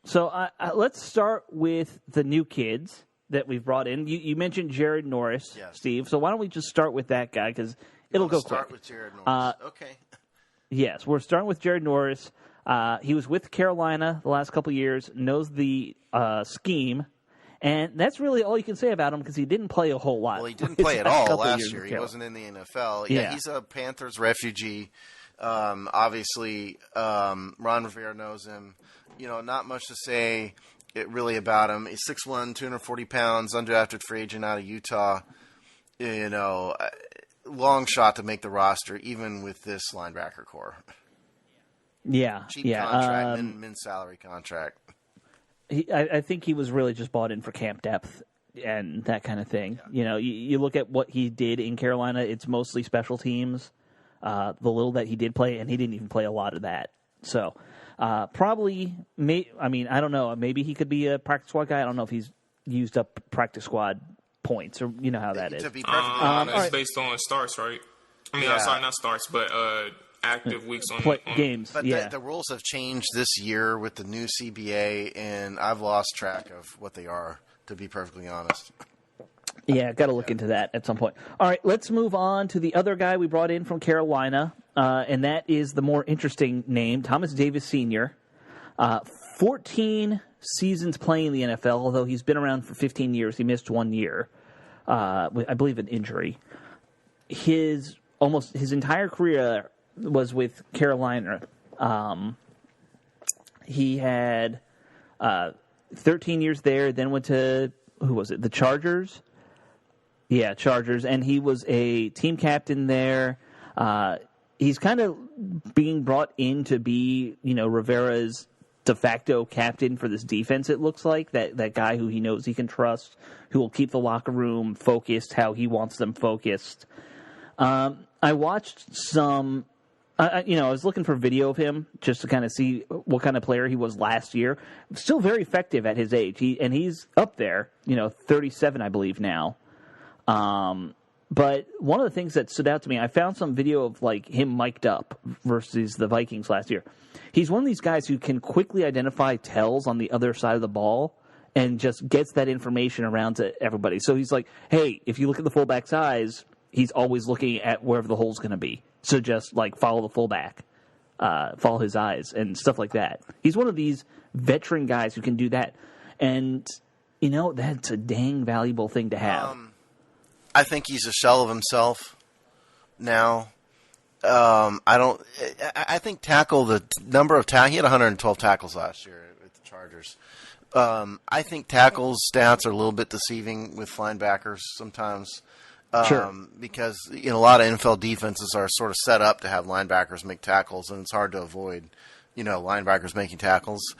So let's start with the new kids that we've brought in. You mentioned Jared Norris, yes. Steve. So why don't we just start with that guy, because it'll go quick. Start with Jared Norris. Okay. Yes, we're starting with Jared Norris. He was with Carolina the last couple of years, knows the scheme, and that's really all you can say about him because he didn't play a whole lot. Well, he didn't play at all last year. He wasn't in the NFL. Yeah, he's a Panthers refugee. Obviously, Ron Rivera knows him. Not much to say really about him. He's 6'1", 240 pounds, undrafted free agent out of Utah. Long shot to make the roster, even with this linebacker core. Yeah, cheap contract, min salary contract. I think he was really just bought in for camp depth and that kind of thing. Yeah. You look at what he did in Carolina; it's mostly special teams. The little that he did play, and he didn't even play a lot of that. So, I don't know. Maybe he could be a practice squad guy. I don't know if he's used up practice squad points, or you know how that is. To be perfectly honest, it's based on starts, right? Sorry, not starts, but active weeks on games. But the rules have changed this year with the new CBA, and I've lost track of what they are, to be perfectly honest. Yeah, got to look into that at some point. All right, let's move on to the other guy we brought in from Carolina, and that is the more interesting name, Thomas Davis Sr. 14 seasons playing in the NFL, although he's been around for 15 years. He missed 1 year, I believe an injury. His entire career was with Carolina. He had 13 years there, then went to, who was it, the Chargers? Yeah, Chargers, and he was a team captain there. He's kind of being brought in to be, Rivera's de facto captain for this defense, it looks like. That guy who he knows he can trust, who will keep the locker room focused how he wants them focused. I watched some, I was looking for video of him just to kind of see what kind of player he was last year. Still very effective at his age. He's up there, 37, I believe, now. But one of the things that stood out to me, I found some video of him mic'd up versus the Vikings last year. He's one of these guys who can quickly identify tells on the other side of the ball and just gets that information around to everybody. So he's like, hey, if you look at the fullback's eyes, he's always looking at wherever the hole's going to be. So just follow the fullback, follow his eyes and stuff like that. He's one of these veteran guys who can do that. And, that's a dang valuable thing to have. I think he's a shell of himself now. I think the number of tackles, he had 112 tackles last year with the Chargers. I think tackles stats are a little bit deceiving with linebackers sometimes. Sure. Because a lot of NFL defenses are sort of set up to have linebackers make tackles, and it's hard to avoid, linebackers making tackles.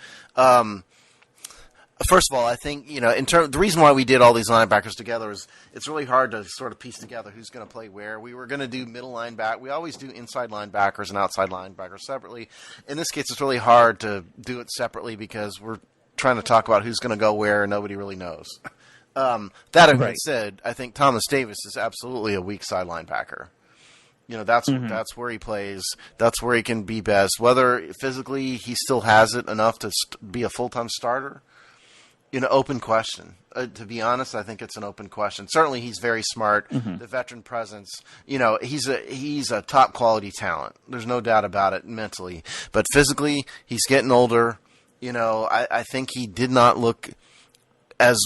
First of all, I think, the reason why we did all these linebackers together is it's really hard to sort of piece together who's going to play where. We were going to do middle linebacker. We always do inside linebackers and outside linebackers separately. In this case, it's really hard to do it separately because we're trying to talk about who's going to go where and nobody really knows. That having been said, I think Thomas Davis is absolutely a weak side linebacker. That's where he plays. That's where he can be best. Whether physically he still has it enough to be a full-time starter, open question. To be honest, I think it's an open question. Certainly, he's very smart. Mm-hmm. The veteran presence, he's a top quality talent. There's no doubt about it mentally. But physically, he's getting older. I think he did not look as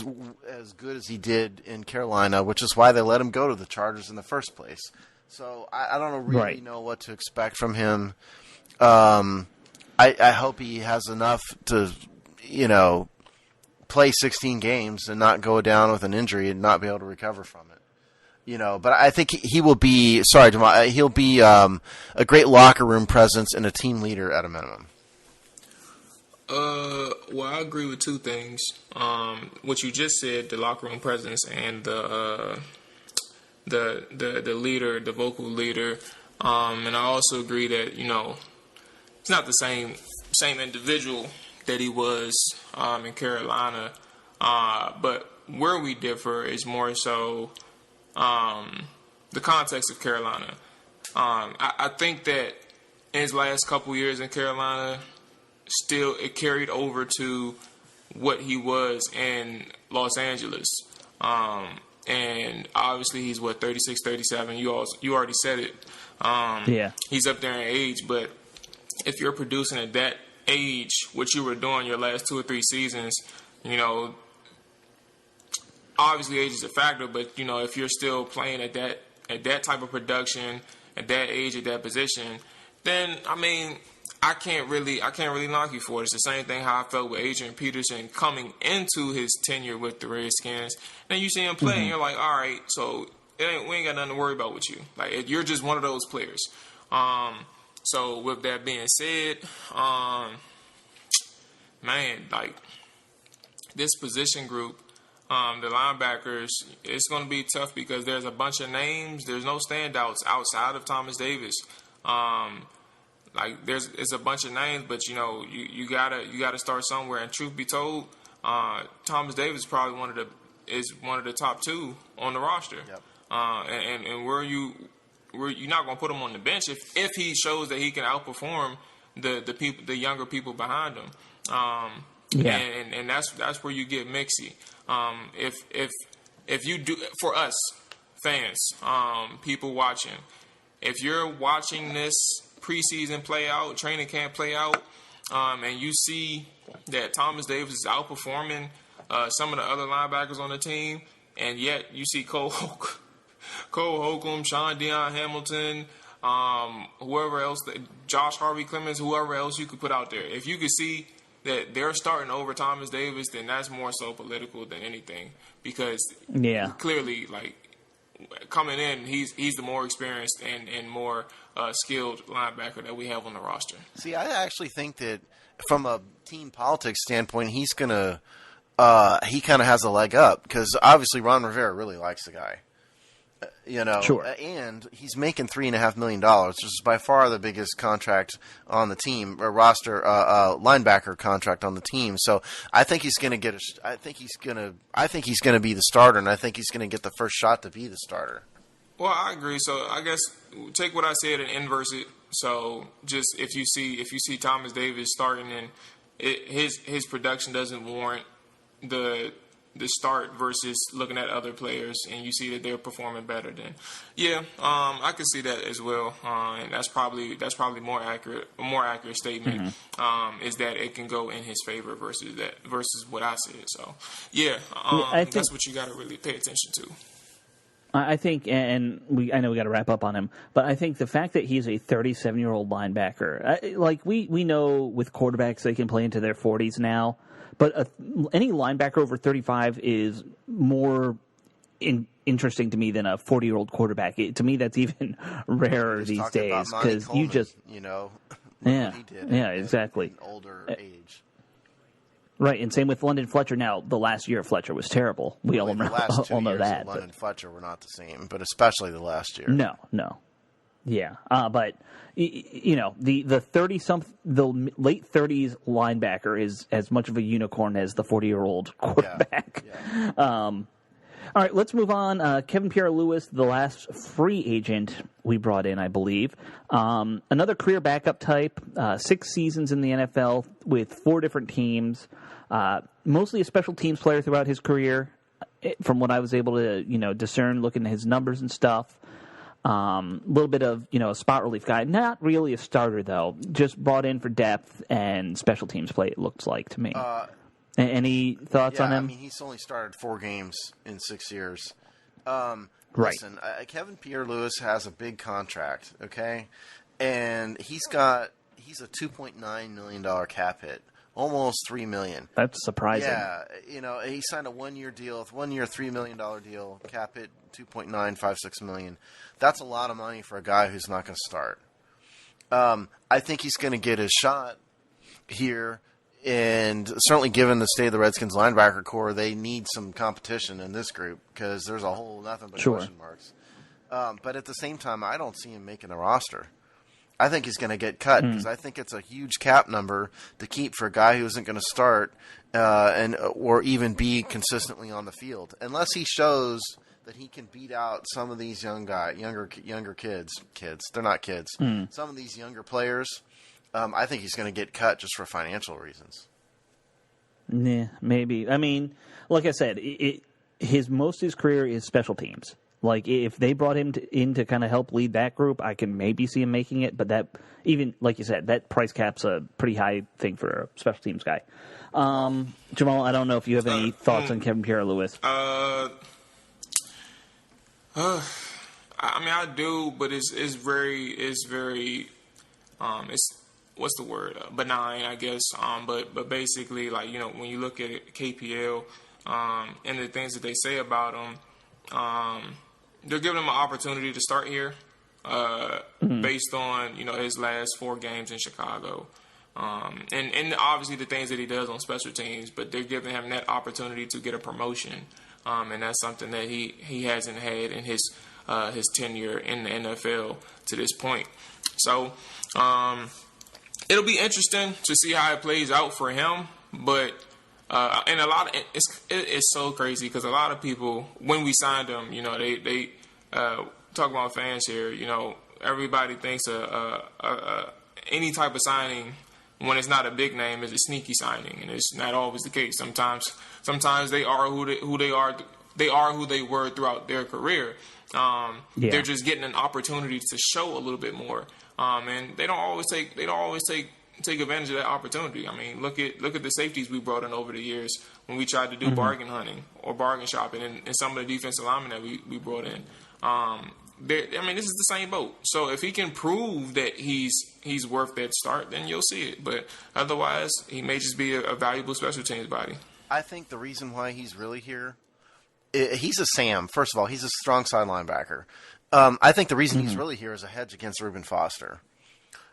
good as he did in Carolina, which is why they let him go to the Chargers in the first place. So I don't really know what to expect from him. I hope he has enough to, play 16 games and not go down with an injury and not be able to recover from it. But I think he will be, he'll be a great locker room presence and a team leader at a minimum. Well, I agree with two things. What you just said, the locker room presence and the leader, the vocal leader. And I also agree that, it's not the same individual that he was in Carolina. But where we differ is more so the context of Carolina. I think that in his last couple years in Carolina, still it carried over to what he was in Los Angeles. And obviously he's 36, 37. You already said it. He's up there in age, but if you're producing at that age, what you were doing your last 2 or 3 seasons, obviously age is a factor, but if you're still playing at that type of production, at that age, at that position, then I can't really knock you for it. It's the same thing how I felt with Adrian Peterson coming into his tenure with the Redskins. Then you see him play, and you're like, all right, so we ain't got nothing to worry about with you. Like, you're just one of those players. So with that being said, this position group, the linebackers, it's going to be tough because there's a bunch of names. There's no standouts outside of Thomas Davis. It's a bunch of names, but you gotta start somewhere. And truth be told, Thomas Davis is probably one of the top 2 on the roster. Yep. And you're not gonna put him on the bench if he shows that he can outperform the younger people behind him. And that's where you get mixy. If you do, for us fans, people watching, if you're watching this preseason play out, training camp play out, and you see that Thomas Davis is outperforming some of the other linebackers on the team, and yet you see Cole Holcomb, Sean Deion Hamilton, whoever else, Josh Harvey Clemens, whoever else you could put out there. If you could see that they're starting over Thomas Davis, then that's more so political than anything, because clearly, coming in, he's the more experienced and more skilled linebacker that we have on the roster. See, I actually think that from a team politics standpoint, he kind of has a leg up, because obviously Ron Rivera really likes the guy. Sure. And he's making $3.5 million, which is by far the biggest contract on the team, or roster linebacker contract on the team. So I think he's going to I think he's going to be the starter, and I think he's going to get the first shot to be the starter. Well, I agree. So I guess take what I said and inverse it. So just if you see Thomas Davis starting and his production doesn't warrant the start versus looking at other players, and you see that they're performing better, then I can see that as well, and that's probably more accurate. A more accurate statement is that it can go in his favor versus what I said. So I think that's what you got to really pay attention to. I think, and I know we got to wrap up on him, but I think the fact that he's a 37-year-old linebacker, we know with quarterbacks they can play into their 40s now. But any linebacker over 35 is more interesting to me than a 40-year-old quarterback. To me, that's even rarer these days, because you just he did exactly an older age. Right, and same with London Fletcher. Now, the last year of Fletcher was terrible. We all know that. London and Fletcher were not the same, but especially the last year. No. Yeah, but the 30-something, the late 30s linebacker is as much of a unicorn as the 40-year-old quarterback. Yeah. All right, let's move on. Kevin Pierre Lewis, the last free agent we brought in, I believe. Another career backup type, 6 seasons in the NFL with 4 different teams. Mostly a special teams player throughout his career, from what I was able to discern looking at his numbers and stuff. A little bit of, a spot relief guy. Not really a starter, though. Just brought in for depth and special teams play, it looks like to me. Any thoughts on him? I mean, he's only started 4 games in 6 years. Right. Listen, Kevin Pierre Lewis has a big contract, okay? And he's a $2.9 million cap hit. Almost $3 million. That's surprising. Yeah, he signed a 1-year deal, $3 million deal, cap hit $2.956 million. That's a lot of money for a guy who's not going to start. I think he's going to get his shot here, and certainly given the state of the Redskins linebacker core, they need some competition in this group, because there's a whole nothing but question marks. But at the same time, I don't see him making the roster. I think he's going to get cut, because I think it's a huge cap number to keep for a guy who isn't going to start or even be consistently on the field, unless he shows that he can beat out some of these younger kids. They're not kids. Some of these younger players, I think he's going to get cut just for financial reasons. Yeah, maybe. I mean, like I said, most of his career is special teams. Like, if they brought him in to kind of help lead that group, I can maybe see him making it. But that, even like you said, that price cap's a pretty high thing for a special teams guy. Jamal, I don't know if you have any thoughts on Kevin Pierre Lewis. I mean, I do, but it's very what's the word? Benign, I guess. But basically, like, when you look at KPL and the things that they say about him, they're giving him an opportunity to start here based on his last 4 games in Chicago. And obviously the things that he does on special teams, but they're giving him that opportunity to get a promotion, and that's something that he hasn't had in his tenure in the NFL to this point. So it'll be interesting to see how it plays out for him. But and a lot of it's so crazy because a lot of people, when we signed him, they talk about fans here. Everybody thinks any type of signing, when it's not a big name, is a sneaky signing, and it's not always the case. Sometimes they are who they are. They are who they were throughout their career. They're just getting an opportunity to show a little bit more, and they don't always take advantage of that opportunity. I mean, look at the safeties we brought in over the years when we tried to do bargain hunting or bargain shopping, and some of the defensive linemen that we brought in. This is the same boat. So if he can prove that he's worth that start, then you'll see it. But otherwise, he may just be a valuable special teams body. I think the reason why he's really here, he's a Sam. First of all, he's a strong side linebacker. I think the reason he's really here is a hedge against Rubin Foster.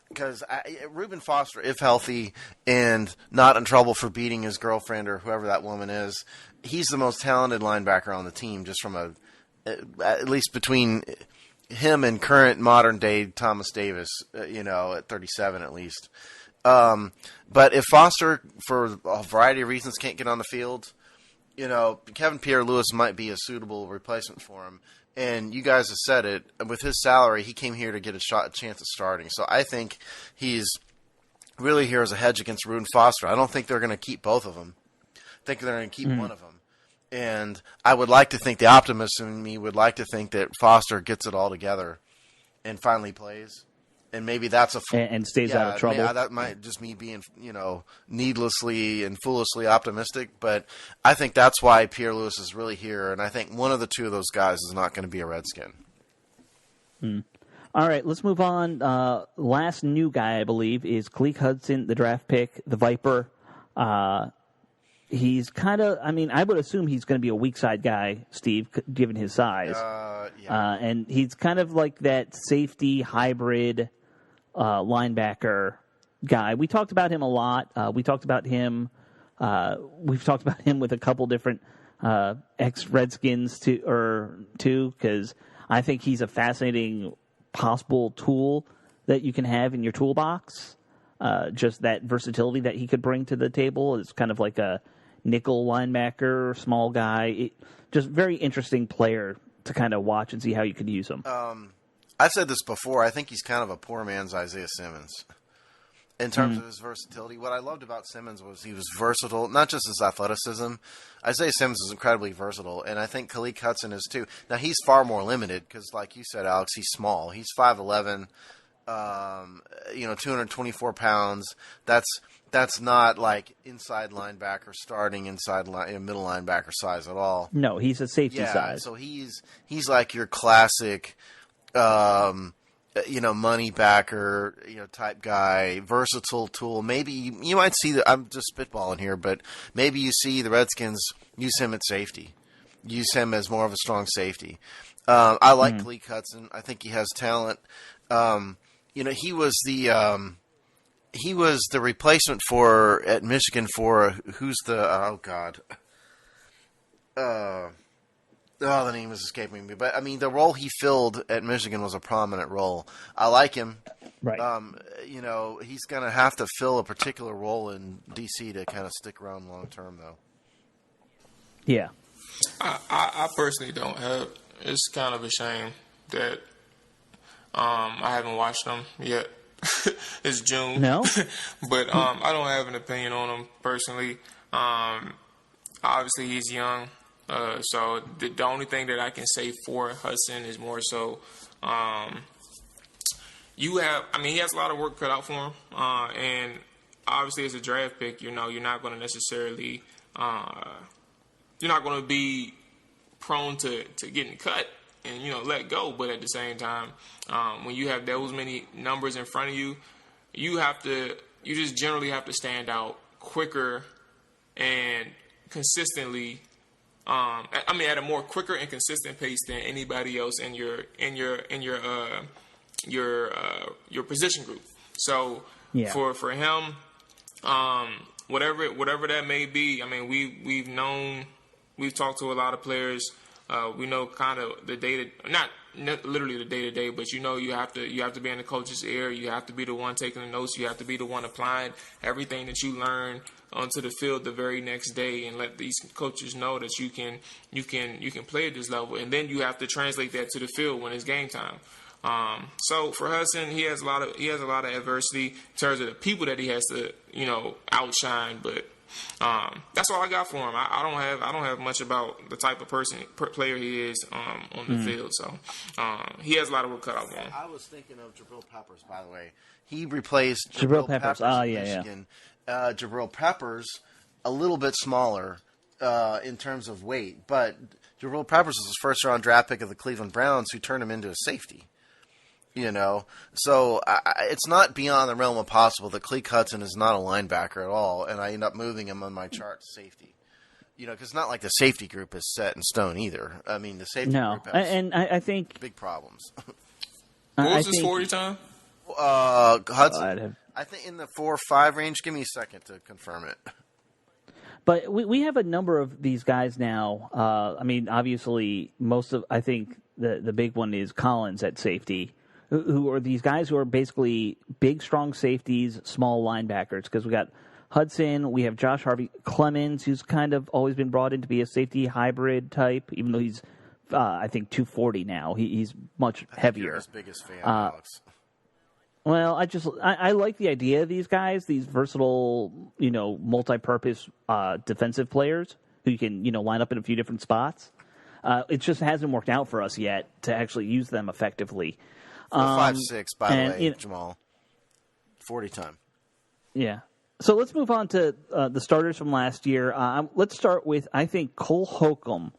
Because Rubin Foster, if healthy and not in trouble for beating his girlfriend or whoever that woman is, he's the most talented linebacker on the team, just from at least between him and current modern day Thomas Davis, at 37 at least. But if Foster, for a variety of reasons, can't get on the field, Kevin Pierre Lewis might be a suitable replacement for him. And you guys have said it, with his salary, he came here to get a chance at starting. So I think he's really here as a hedge against Rubin Foster. I don't think they're going to keep both of them. I think they're going to keep one of them. And I would like to think, the optimist in me would like to think that Foster gets it all together and finally plays. And maybe that's and stays out of trouble. Yeah, that might just me being, needlessly and foolishly optimistic. But I think that's why Pierre Lewis is really here. And I think one of the two of those guys is not going to be a Redskin. All right, let's move on. Last new guy, I believe, is Gleek Hudson, the draft pick, the Viper. He's kind of, I would assume he's going to be a weak side guy, Steve, given his size. And he's kind of like that safety hybrid linebacker guy. We talked about him a lot. We've talked about him with a couple different ex-Redskins too, because I think he's a fascinating possible tool that you can have in your toolbox. Just that versatility that he could bring to the table is kind of like a nickel linebacker, small guy. Just very interesting player to kind of watch and see how you could use him. I've said this before. I think he's kind of a poor man's Isaiah Simmons in terms of his versatility. What I loved about Simmons was he was versatile, not just his athleticism. Isaiah Simmons is incredibly versatile, and I think Gleek Hudson is too. Now, he's far more limited because, like you said, Alex, he's small. He's 5'11", 224 pounds. That's not like inside linebacker starting inside middle linebacker size at all. No, he's a safety size. So he's like your classic, money backer, type guy, versatile tool. Maybe you might see that. I'm just spitballing here, but maybe you see the Redskins use him at safety, use him as more of a strong safety. I like Gleek Hudson. I think he has talent. He was the replacement at Michigan for who's the the name is escaping me. But the role he filled at Michigan was a prominent role. I like him. Right. He's going to have to fill a particular role in DC to kind of stick around long term, though. Yeah. I personally don't it's kind of a shame that I haven't watched him yet. It's June. No? But I don't have an opinion on him personally. Obviously, he's young. So the only thing that I can say for Hudson is more so he has a lot of work cut out for him. And obviously, as a draft pick, you're not going to necessarily you're not going to be prone to getting cut and let go. But at the same time, when you have those many numbers in front of you, you just generally have to stand out quicker and consistently. At a more quicker and consistent pace than anybody else in your position group. So for him, whatever that may be, we've talked to a lot of players. We know kind of the day to, not literally the day to day, but you have to be in the coach's ear. You have to be the one taking the notes. You have to be the one applying everything that you learn onto the field the very next day, and let these coaches know that you can play at this level. And then you have to translate that to the field when it's game time. So for Hudson, he has a lot of adversity in terms of the people that he has to outshine. But that's all I got for him. I don't have much about the type of player he is on the field. So he has a lot of work cut out for him. I was thinking of Jabril Peppers, by the way. He replaced Jabril Peppers. Michigan. Jabril Peppers, a little bit smaller in terms of weight, but Jabril Peppers was his first-round draft pick of the Cleveland Browns, who turned him into a safety. So it's not beyond the realm of possible that Gleek Hudson is not a linebacker at all, and I end up moving him on my chart to safety. Because it's not like the safety group is set in stone either. I mean, the safety group has and I think big problems. What was his 40 time? Hudson. I think in the 4 or 5 range. Give me a second to confirm it. But we have a number of these guys now. Obviously, I think the big one is Collins at safety, who are these guys who are basically big, strong safeties, small linebackers. Because we got Hudson, we have Josh Harvey Clemens, who's kind of always been brought in to be a safety hybrid type, even though he's, I think, 240 now. He's much heavier. You're his biggest fan, Alex. Well, I like the idea of these guys, these versatile, multi-purpose defensive players who can, line up in a few different spots. It just hasn't worked out for us yet to actually use them effectively. 5'6", by the way, Jamal. 40 time. Yeah. So let's move on to the starters from last year. Let's start with, I think, Cole Holcomb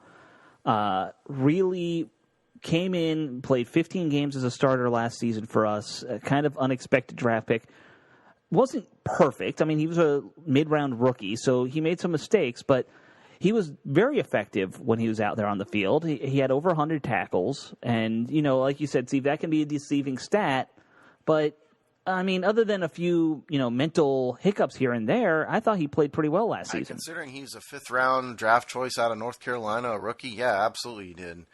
really came in, played 15 games as a starter last season for us, a kind of unexpected draft pick. Wasn't perfect. He was a mid-round rookie, so he made some mistakes, but he was very effective when he was out there on the field. He had over 100 tackles, and, like you said, Steve, that can be a deceiving stat, but, other than a few, mental hiccups here and there, I thought he played pretty well last season. Considering he was a 5th-round draft choice out of North Carolina, a rookie, yeah, absolutely he did.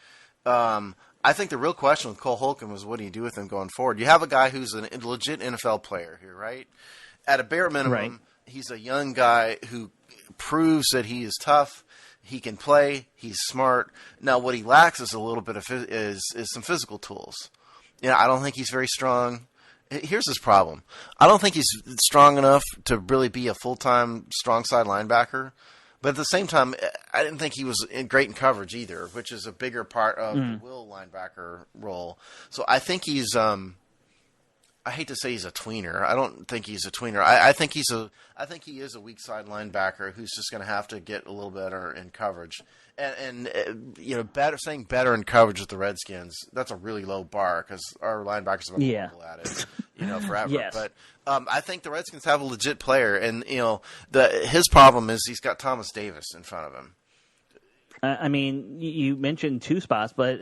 I think the real question with Cole Holcomb is what do you do with him going forward? You have a guy who's a legit NFL player here, right? At a bare minimum, he's a young guy who proves that he is tough, he can play, he's smart. Now, what he lacks is a little bit of is some physical tools. I don't think he's very strong. Here's his problem. I don't think he's strong enough to really be a full-time strong side linebacker. But at the same time, I didn't think he was great in coverage either, which is a bigger part of the will linebacker role. So I think he's I hate to say he's a tweener. I don't think he's a tweener. I think he is a weak side linebacker who's just going to have to get a little better in coverage. And saying better in coverage with the Redskins, that's a really low bar because our linebackers have been horrible at it, forever. Yes. But I think the Redskins have a legit player, and his problem is he's got Thomas Davis in front of him. You mentioned 2 spots, but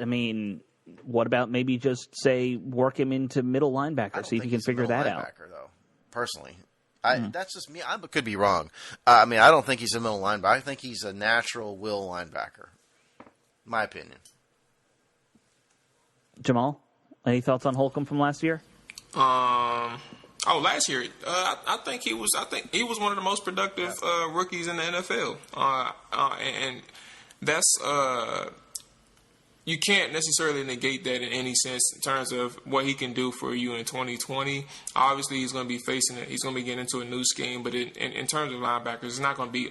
what about maybe just say work him into middle linebacker, see if you can figure that out? Though, personally. That's just me. I could be wrong. I don't think he's a middle linebacker. I think he's a natural will linebacker. My opinion. Jamal, any thoughts on Holcomb from last year? Last year, I think he was one of the most productive rookies in the NFL, and that's you can't necessarily negate that in any sense in terms of what he can do for you in 2020. Obviously, he's going to be facing it. He's going to be getting into a new scheme, but in terms of linebackers, it's not going to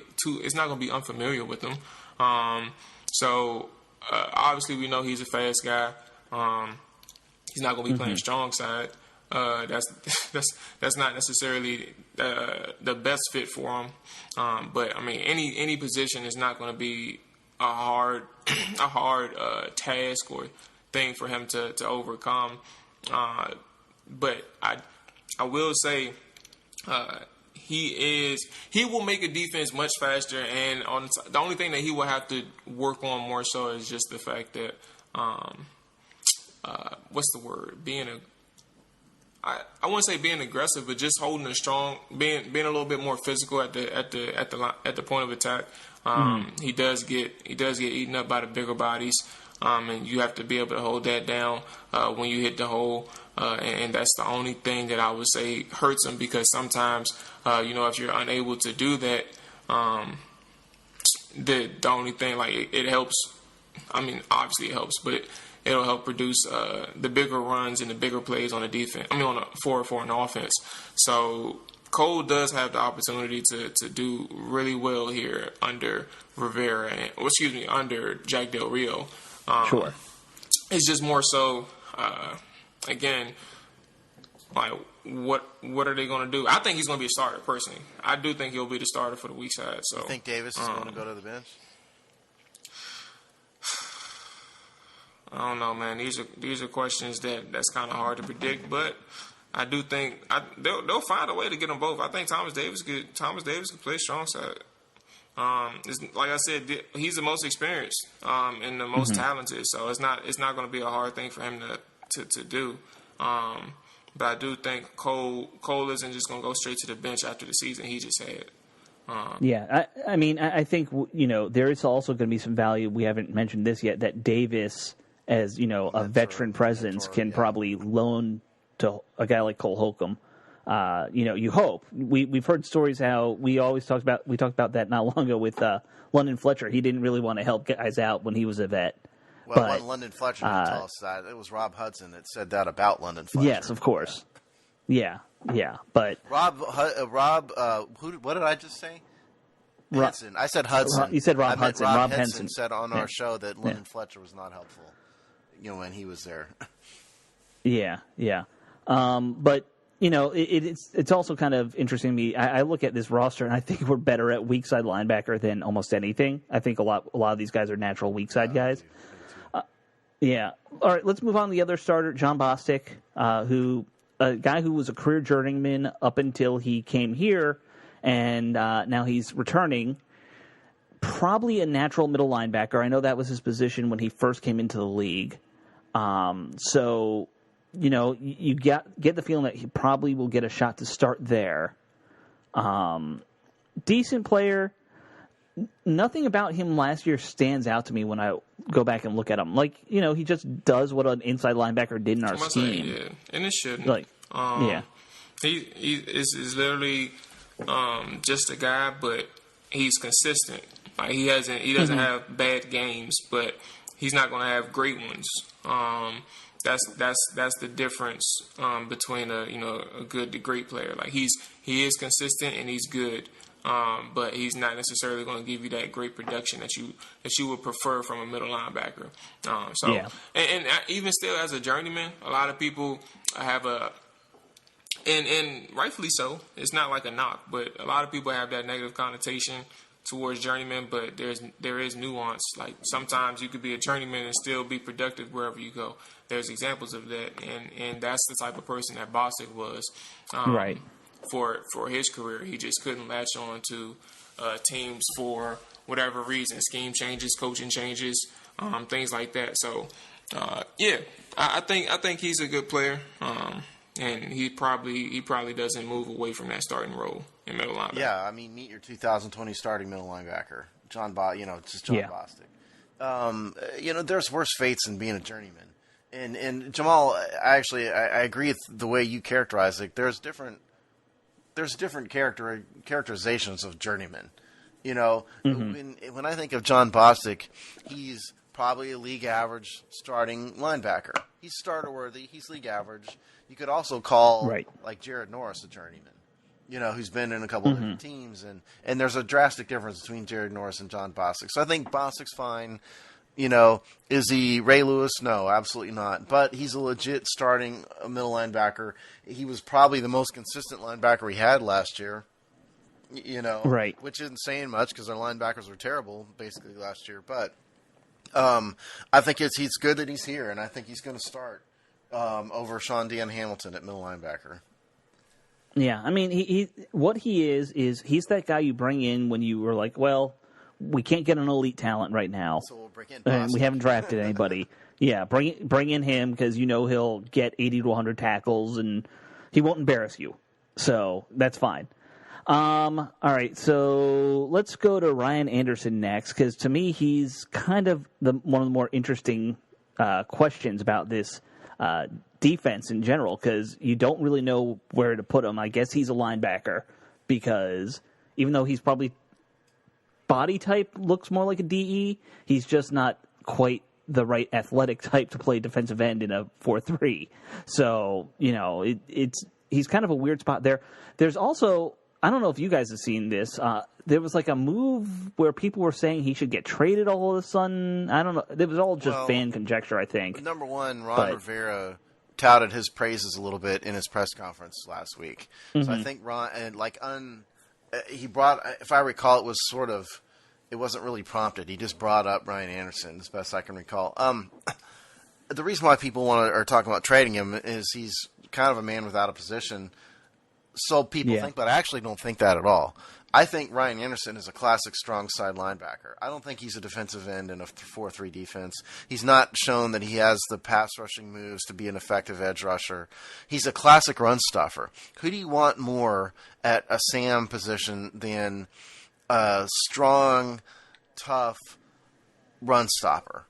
be unfamiliar with them. Obviously, we know he's a fast guy. He's not going to be playing strong side. That's not necessarily the best fit for him. But I mean, any position is not going to be a hard task or thing for him to overcome. But I will say he will make a defense much faster, and the only thing that he will have to work on more so is just the fact that what's the word? I wouldn't say being aggressive, but just holding a strong, being a little bit more physical at the point of attack. He does get eaten up by the bigger bodies, and you have to be able to hold that down when you hit the hole. And that's the only thing that I would say hurts him, because sometimes if you're unable to do that, the only thing, like, it helps. I mean, obviously it helps, but it'll help produce the bigger runs and the bigger plays on the defense. I mean, for an offense. So Cole does have the opportunity to do really well here under Rivera, under Jack Del Rio. Sure. It's just more so, again, like, what are they going to do? I think he's going to be a starter, personally. I do think he'll be the starter for the weak side. So you think Davis is going to go to the bench? I don't know, man. These are questions that's kind of hard to predict, but I do think they'll find a way to get them both. I think Thomas Davis could play strong side. Like I said, he's the most experienced and the most talented, so it's not going to be a hard thing for him to do. But I do think Cole isn't just going to go straight to the bench after the season he just had. I mean, I think there is also going to be some value. We haven't mentioned this yet, that Davis, as a veteran presence, can probably loan to a guy like Cole Holcomb. You hope. We've heard stories how we talked about that not long ago with London Fletcher. He didn't really want to help guys out when he was a vet. Well, it wasn't London Fletcher that told us that. It was Rob Hudson that said that about London Fletcher. Yes, of course. Yeah, but Rob, what did I just say? Henson. I said Hudson. You said Rob Hudson. Rob Henson Henson said on our show that London Fletcher was not helpful, when he was there. Yeah. But it's also kind of interesting to me. I look at this roster and I think we're better at weak side linebacker than almost anything. I think a lot of these guys are natural weak side guys. Yeah. All right, let's move on to the other starter, John Bostick, a guy who was a career journeyman up until he came here, and now he's returning. Probably a natural middle linebacker. I know that was his position when he first came into the league. So, you get the feeling that he probably will get a shot to start there. Decent player. Nothing about him last year stands out to me when I go back and look at him. Like, he just does what an inside linebacker did in our scheme. Yeah, and it shouldn't. He is literally just a guy, but he's consistent. Like, he doesn't have bad games, but he's not going to have great ones. That's the difference between a good to great player. Like, he is consistent and he's good, but he's not necessarily going to give you that great production that you would prefer from a middle linebacker. And even still, as a journeyman, a lot of people have and rightfully so. It's not like a knock, but a lot of people have that negative connotation towards journeyman, but there is nuance. Like, sometimes you could be a journeyman and still be productive wherever you go. There's examples of that, and that's the type of person that Bostick was. Right. For his career, he just couldn't latch on to teams for whatever reason, scheme changes, coaching changes, things like that. So, I think he's a good player, and he probably doesn't move away from that starting role in middle linebacker. Yeah, I mean, meet your 2020 starting middle linebacker, it's just John Bostick. There's worse fates than being a journeyman. And Jamal, I agree with the way you characterize it. There's different characterizations of journeyman. When I think of John Bostick, he's probably a league average starting linebacker. He's starter worthy. He's league average. You could also call like Jared Norris a journeyman, who's been in a couple of different teams, and there's a drastic difference between Jared Norris and John Bostick. So I think Bostick's fine. Is he Ray Lewis? No, absolutely not. But he's a legit starting middle linebacker. He was probably the most consistent linebacker we had last year. Which isn't saying much because our linebackers were terrible basically last year. But I think it's good that he's here, and I think he's going to start over Sean Dan Hamilton at middle linebacker. Yeah, I mean, he what he is he's that guy you bring in when you were like, well, we can't get an elite talent right now, so we'll bring in and we haven't drafted anybody. Yeah, bring in him because he'll get 80 to 100 tackles and he won't embarrass you. So that's fine. All right, so let's go to Ryan Anderson next because to me he's kind of one of the more interesting questions about this defense in general because you don't really know where to put him. I guess he's a linebacker because even though he's probably body type looks more like a DE, he's just not quite the right athletic type to play defensive end in a 4-3. So, he's kind of a weird spot there. There's also, I don't know if you guys have seen this, there was like a move where people were saying he should get traded all of a sudden. I don't know. It was all just fan conjecture, I think. Number one, Ron Rivera touted his praises a little bit in his press conference last week. Mm-hmm. So I think Ron, and he brought, if I recall, it wasn't really prompted. He just brought up Ryan Anderson, as best I can recall. The reason why people are talking about trading him is he's kind of a man without a position. So people think, but I actually don't think that at all. I think Ryan Anderson is a classic strong side linebacker. I don't think he's a defensive end in a 4-3 defense. He's not shown that he has the pass rushing moves to be an effective edge rusher. He's a classic run stuffer. Who do you want more at a Sam position than a strong, tough run stopper?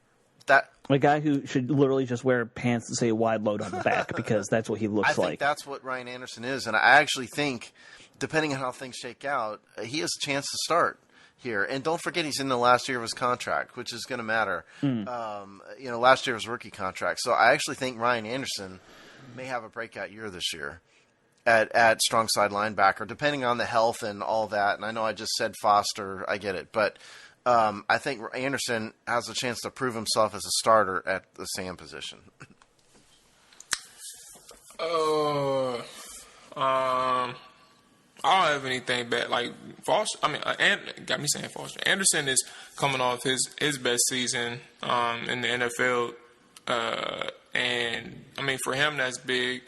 A guy who should literally just wear pants that say wide load on the back because that's what he looks like. I think that's what Ryan Anderson is, and I actually think, depending on how things shake out, he has a chance to start here. And don't forget he's in the last year of his contract, which is going to matter. Last year was rookie contract. So I actually think Ryan Anderson may have a breakout year this year at strong side linebacker, depending on the health and all that. And I know I just said Foster. I get it. But I think Anderson has a chance to prove himself as a starter at the Sam position. I don't have anything bad. Like Foster, got me saying Foster. Anderson is coming off his best season in the NFL, and for him that's big.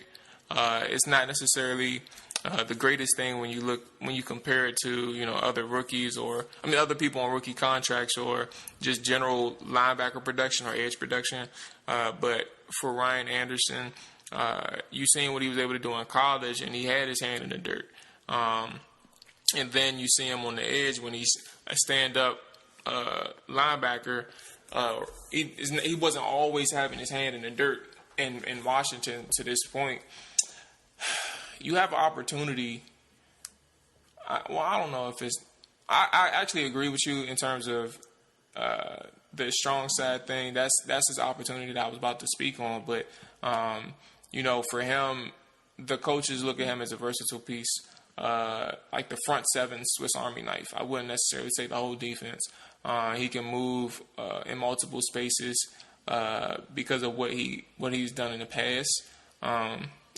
It's not necessarily the greatest thing when you compare it to other rookies or other people on rookie contracts or just general linebacker production or edge production. But for Ryan Anderson, you seen what he was able to do in college, and he had his hand in the dirt. And then you see him on the edge when he's a stand-up linebacker. He wasn't always having his hand in the dirt in Washington to this point. You have an opportunity. I don't know if it's. I actually agree with you in terms of the strong side thing. That's his opportunity that I was about to speak on. But for him, the coaches look at him as a versatile piece, like the front seven Swiss Army knife. I wouldn't necessarily say the whole defense. He can move in multiple spaces because of what he's done in the past.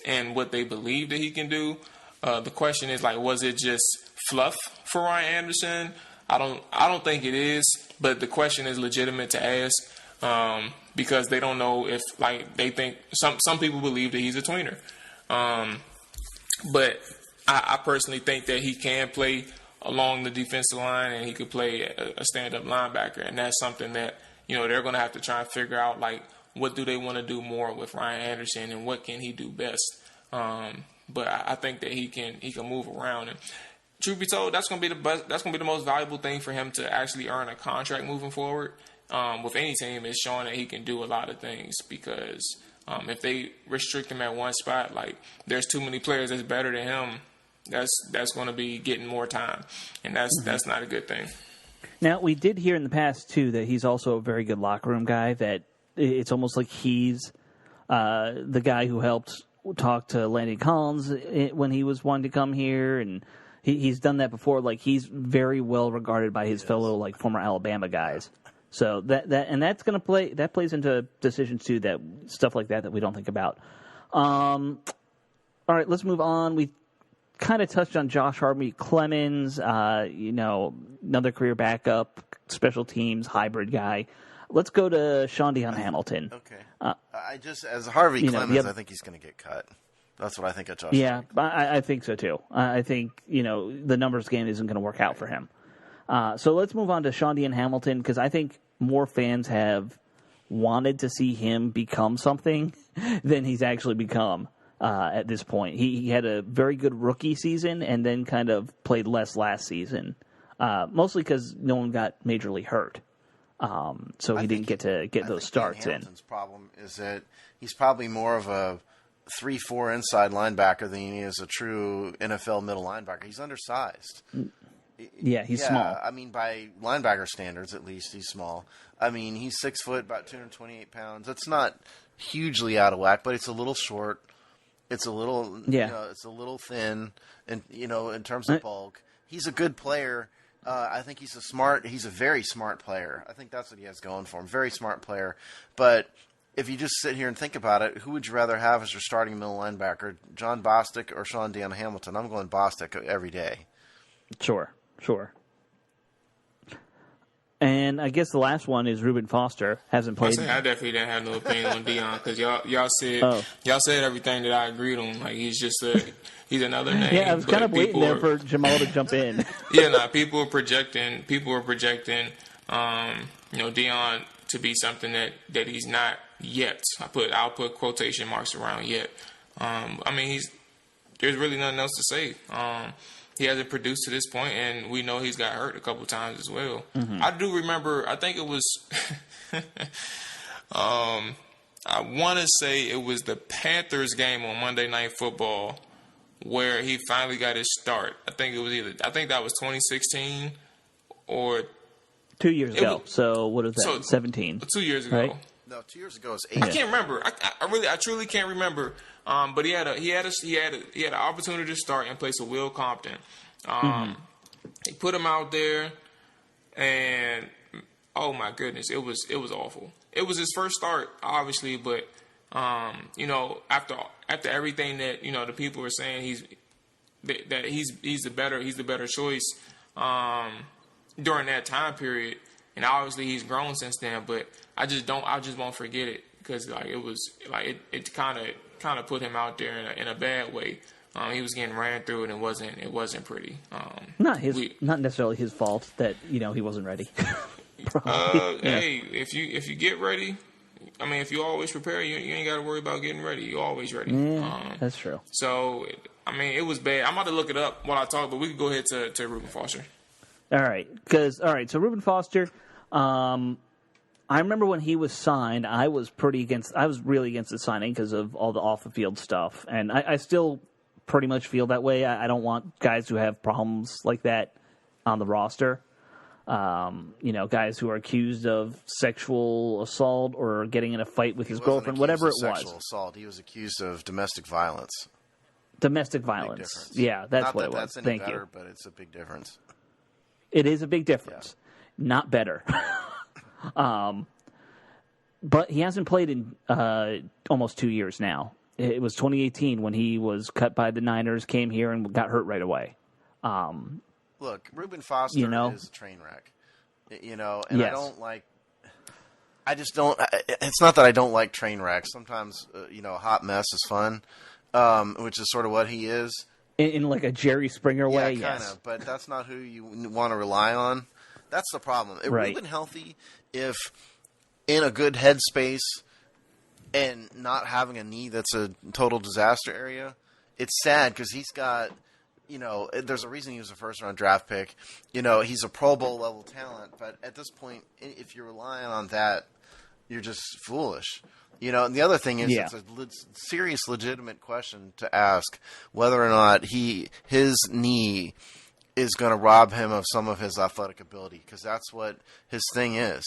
And what they believe that he can do. The question is, was it just fluff for Ryan Anderson? I don't think it is, but the question is legitimate to ask because they don't know if they think some people believe that he's a tweener. But I personally think that he can play along the defensive line and he could play a stand-up linebacker, and that's something that they're going to have to try and figure out what do they want to do more with Ryan Anderson and what can he do best? But I think that he can move around. And truth be told, that's going to be the best. That's going to be the most valuable thing for him to actually earn a contract moving forward. With any team, is showing that he can do a lot of things. Because if they restrict him at one spot, there's too many players that's better than him. That's going to be getting more time, and that's not a good thing. Now, we did hear in the past, too, that he's also a very good locker room guy, that it's almost like he's the guy who helped talk to Landon Collins when he was wanting to come here, and he's done that before. Like, he's very well regarded by his fellow, like, former Alabama guys. So that's going to plays into decisions, too, that stuff like that we don't think about. All right, let's move on. We kind of touched on Josh Harvey Clemens, another career backup, special teams, hybrid guy. Let's go to Sean Dion Hamilton. Okay. As Harvey Clemens, I think he's going to get cut. That's what I think of Josh. Yeah, I think so too. I think, the numbers game isn't going to work out for him. So let's move on to Sean Dion Hamilton, because I think more fans have wanted to see him become something than he's actually become at this point. He had a very good rookie season and then kind of played less last season, mostly because no one got majorly hurt. So he didn't get to get those starts in. Hamilton's problem is that he's probably more of a 3-4 inside linebacker than he is a true NFL middle linebacker. He's undersized. Yeah, he's small. I mean, by linebacker standards, at least, he's small. I mean, he's 6 foot, about 228 pounds. That's not hugely out of whack, but it's a little short. It's a little, it's a little thin, and in terms of bulk. He's a good player. I think he's a very smart player. I think that's what he has going for him. Very smart player. But if you just sit here and think about it, who would you rather have as your starting middle linebacker, John Bostick or Sean Dion Hamilton? I'm going Bostick every day. Sure. And I guess the last one is Rubin Foster. Hasn't played. I definitely didn't have no opinion on Dion because y'all said everything that I agreed on. Like he's another name. Yeah, I was kind of waiting there for Jamal to jump in. People were projecting, Dion to be something that he's not yet. I'll put quotation marks around yet. There's really nothing else to say. He hasn't produced to this point, and we know he's got hurt a couple times as well. Mm-hmm. I do remember, I think it was, I want to say it was the Panthers game on Monday Night Football where he finally got his start. I think that was 2016 or 2 years ago. So what is that? 17. 2 years ago. Right? No, 2 years ago was 8. I can't remember. I truly can't remember. But he had an opportunity to start in place of Will Compton. He put him out there, and oh my goodness, it was awful. It was his first start, obviously, but after everything that the people were saying, he's the better choice during that time period, and obviously he's grown since then. But I just won't forget it because it kind of put him out there in a bad way. He was getting ran through, and it wasn't pretty. Not necessarily his fault that he wasn't ready. Hey, if you get ready, if you always prepare, you ain't got to worry about getting ready. You're always ready. That's true. So it was bad. I'm about to look it up while I talk, but we can go ahead to Rubin Foster. All right, so Rubin Foster. I remember when he was signed, I was really against the signing because of all the off the field stuff, and I still pretty much feel that way. I don't want guys who have problems like that on the roster. Guys who are accused of sexual assault or getting in a fight with his girlfriend, whatever it was. Sexual assault. He was accused of domestic violence. Domestic violence. Yeah, that's what it was. That's any better, but it's a big difference. It is a big difference. Yeah. Not better. But he hasn't played in almost 2 years now. It was 2018 when he was cut by the Niners, came here, and got hurt right away. Look, Rubin Foster is a train wreck. And yes. It's not that I don't like train wrecks. Sometimes, a hot mess is fun, which is sort of what he is. In like a Jerry Springer way, yes. Yeah, kind of, but that's not who you want to rely on. That's the problem. If Rubin healthy, if in a good headspace and not having a knee that's a total disaster area, it's sad because he's got, there's a reason he was a first-round draft pick. He's a Pro Bowl level talent, but at this point, if you're relying on that, you're just foolish. And the other thing is it's a serious, legitimate question to ask whether or not his knee is going to rob him of some of his athletic ability, because that's what his thing is.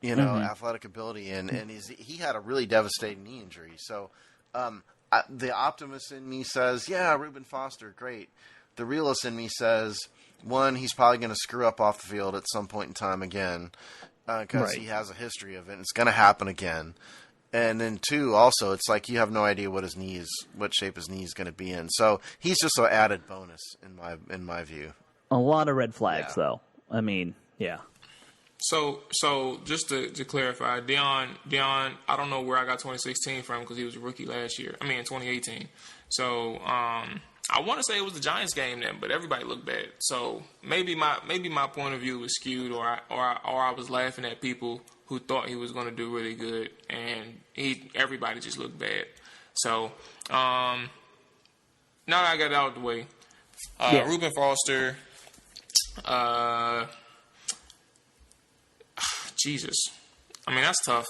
Athletic ability, and he had a really devastating knee injury. So the optimist in me says, yeah, Rubin Foster, great. The realist in me says, one, he's probably going to screw up off the field at some point in time again, because he has a history of it, and it's going to happen again. And then two, also, it's like you have no idea what shape his knee is going to be in. So he's just an added bonus in my view. A lot of red flags, though. I mean, yeah. So just to clarify, Dion, I don't know where I got 2016 from because he was a rookie last year. 2018. So I want to say it was the Giants game then, but everybody looked bad. So maybe my point of view was skewed, or I was laughing at people who thought he was going to do really good, and everybody just looked bad. So now that I got it out of the way, Rubin Foster. Jesus, that's tough.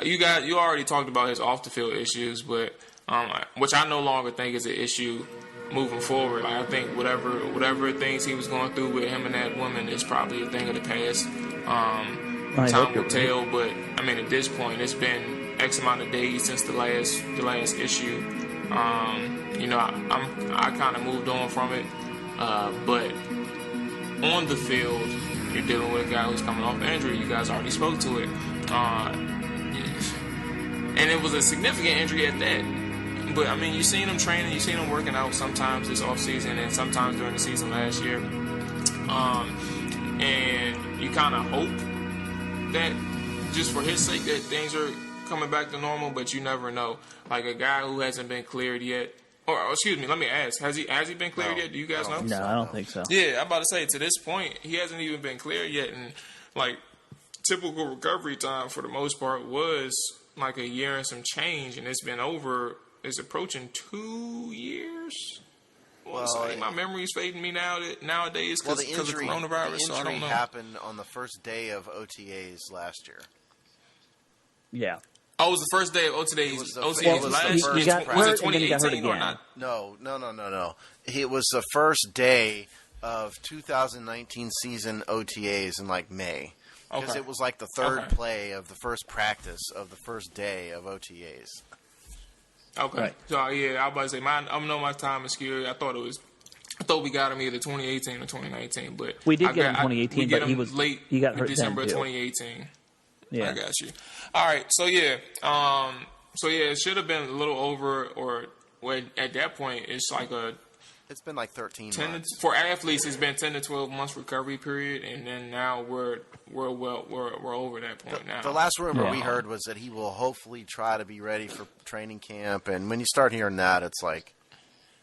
You already talked about his off the field issues, but which I no longer think is an issue moving forward. Like, I think whatever things he was going through with him and that woman is probably a thing of the past. Time will tell, but at this point, it's been X amount of days since the last issue. I kind of moved on from it, but on the field, you're dealing with a guy who's coming off injury. You guys already spoke to it. And it was a significant injury at that. But, you've seen him training, you've seen him working out sometimes this offseason and sometimes during the season last year. And you kind of hope that, just for his sake, that things are coming back to normal, but you never know. Like a guy who hasn't been cleared yet. Or, excuse me, let me ask. Has he been cleared yet? Do you guys know? No, I don't think so. Yeah, I'm about to say, to this point, he hasn't even been cleared yet. And, typical recovery time for the most part was, a year and some change. And it's approaching 2 years. My memory's fading me nowadays because of coronavirus. The injury happened on the first day of OTAs last year. Yeah. Oh, it was the first day of OTAs. Was it 2018 or not? No. It was the first day of 2019 season OTAs in May. Because it was the third play of the first practice of the first day of OTAs. Okay. Right. So I was about to say, I know my time is skewed. I thought we got him either 2018 or 2019, but we did get him 2018, but he was late. He got hurt December then, 2018. Yeah, I got you. All right. So it should have been a little over, or at that point it's It's been 13 months. For athletes, it's been 10 to 12 months recovery period, and then now we're over that point now. The last rumor we heard was that he will hopefully try to be ready for training camp, and when you start hearing that, it's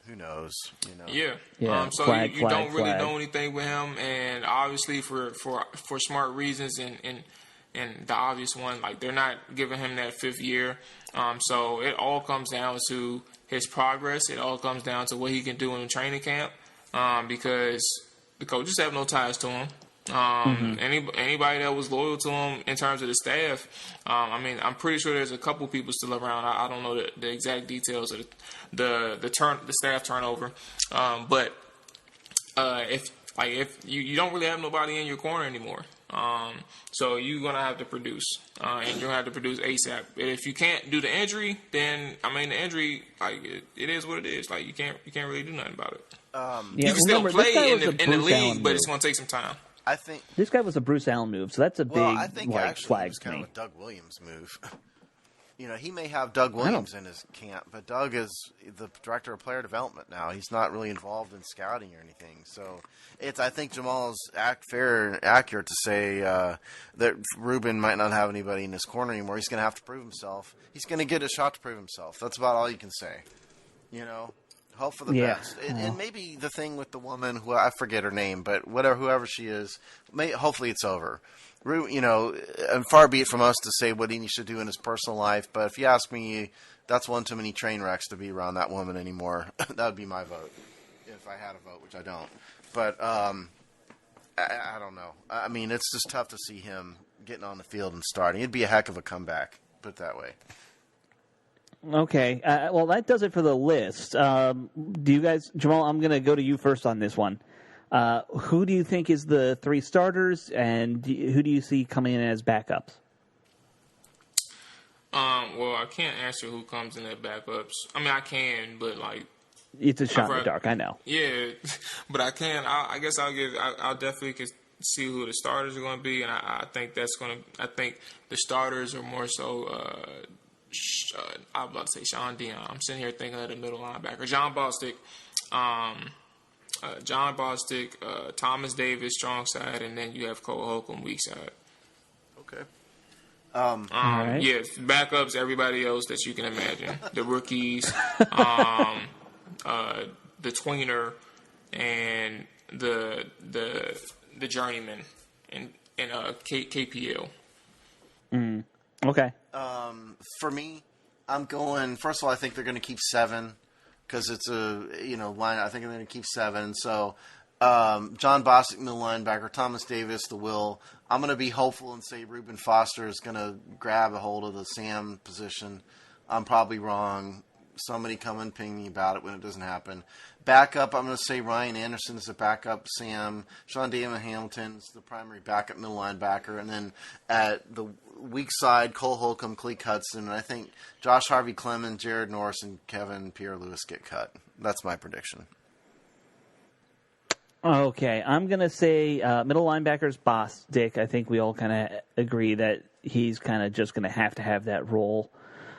who knows, Yeah. So you don't really know anything with him, and obviously for smart reasons, and the obvious one, they're not giving him that 5th year. So it all comes down to his progress. It all comes down to what he can do in training camp, because the coaches have no ties to him. Anybody that was loyal to him in terms of the staff, I'm pretty sure there's a couple people still around. I don't know the exact details of the staff turnover, but if you don't really have nobody in your corner anymore. So you're gonna have to produce, and you're gonna have to produce ASAP. If you can't do the injury, then the injury, it is what it is. You can't really do nothing about it. You can still play in the league, but it's gonna take some time. I think this guy was a Bruce Allen move, so that's a big I think flag it was to me. kind of a Doug Williams move. He may have Doug Williams in his camp, but Doug is the director of player development now. He's not really involved in scouting or anything. So I think Jamal's fair and accurate to say that Rubin might not have anybody in his corner anymore. He's going to have to prove himself. He's going to get a shot to prove himself. That's about all you can say. Hope for the best. And maybe the thing with the woman, who I forget her name, but whoever she is, hopefully it's over. And far be it from us to say what he needs to do in his personal life, but if you ask me, that's one too many train wrecks to be around that woman anymore. That would be my vote, if I had a vote, which I don't. But I don't know. It's just tough to see him getting on the field and starting. It'd be a heck of a comeback, put it that way. Okay. Well, that does it for the list. Do you guys, Jamal, I'm going to go to you first on this one. Who do you think is the 3 starters, and who do you see coming in as backups? Well, I can't answer who comes in as backups. I mean, I can, but like it's a shot in the dark. I know. Yeah, but I can. I guess I'll definitely could see who the starters are going to be, and I think that's going to. I think the starters are more so. I'm about to say Sean Dion. I'm sitting here thinking of the middle linebacker, John Bostick. John Bostick, Thomas Davis, strong side, and then you have Cole Holcomb, weak side. Okay. Right. Yeah, backups, everybody else that you can imagine. The rookies, the tweener, and the journeyman in KPL. Okay. For me, I'm going. First of all, I think they're going to keep 7 because it's a line. I think they're going to keep 7. So John Bostick, middle linebacker, Thomas Davis, the will. I'm going to be hopeful and say Rubin Foster is going to grab a hold of the Sam position. I'm probably wrong. Somebody come and ping me about it when it doesn't happen. Backup, I'm going to say Ryan Anderson is the backup. Sam, Sean Damon Hamilton is the primary backup middle linebacker. And then at the weak side, Cole Holcomb, Gleek Hudson. And I think Josh Harvey Clemens, Jared Norris, and Kevin Pierre Lewis get cut. That's my prediction. Okay, I'm going to say middle linebackers Bostick. I think we all kind of agree that he's kind of just going to have that role.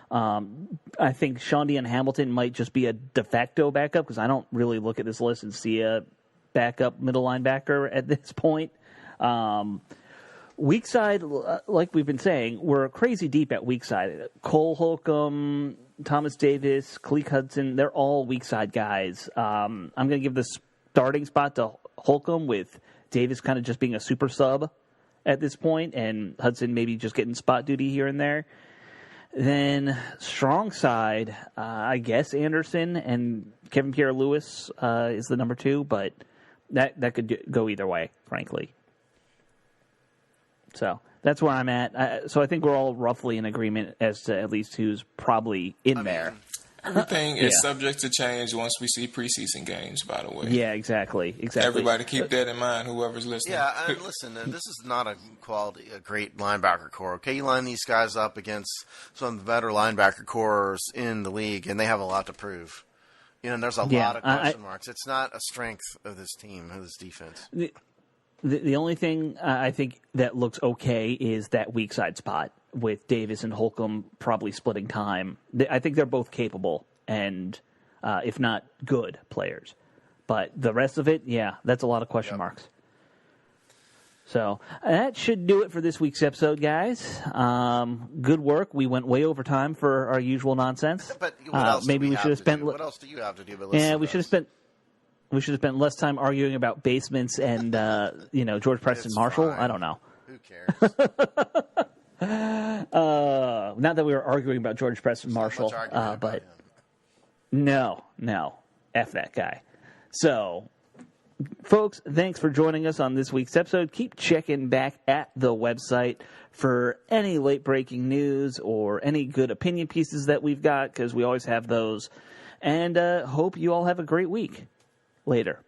I think Sean Dion Hamilton might just be a de facto backup because I don't really look at this list and see a backup middle linebacker at this point. Weak side, like we've been saying, we're crazy deep at weak side. Cole Holcomb, Thomas Davis, Gleek Hudson, they're all weak side guys. I'm going to give the starting spot to Holcomb with Davis kind of just being a super sub at this point and Hudson maybe just getting spot duty here and there. Then strong side, I guess Anderson and Kevin Pierre Lewis is the number 2, but that could go either way, frankly. So that's where I'm at. So I think we're all roughly in agreement as to at least who's probably in there. Everything is subject to change once we see preseason games, by the way. Yeah, exactly. Everybody keep that in mind, whoever's listening. Yeah, and listen, this is not a great linebacker core. Okay, you line these guys up against some of the better linebacker cores in the league, and they have a lot to prove. And there's a lot of question marks. It's not a strength of this team, of this defense. The only thing I think that looks okay is that weak side spot with Davis and Holcomb probably splitting time. I think they're both capable and, if not good, players. But the rest of it, that's a lot of question marks. So that should do it for this week's episode, guys. Good work. We went way over time for our usual nonsense. But what else maybe we should have spent. What else do you have to do? We should have spent. We should have spent less time arguing about basements and George Preston Marshall. Fine. I don't know. Who cares? Not that we were arguing about George Preston Marshall, but no, F that guy. So, folks, thanks for joining us on this week's episode. Keep checking back at the website for any late-breaking news or any good opinion pieces that we've got, because we always have those. And hope you all have a great week. Later.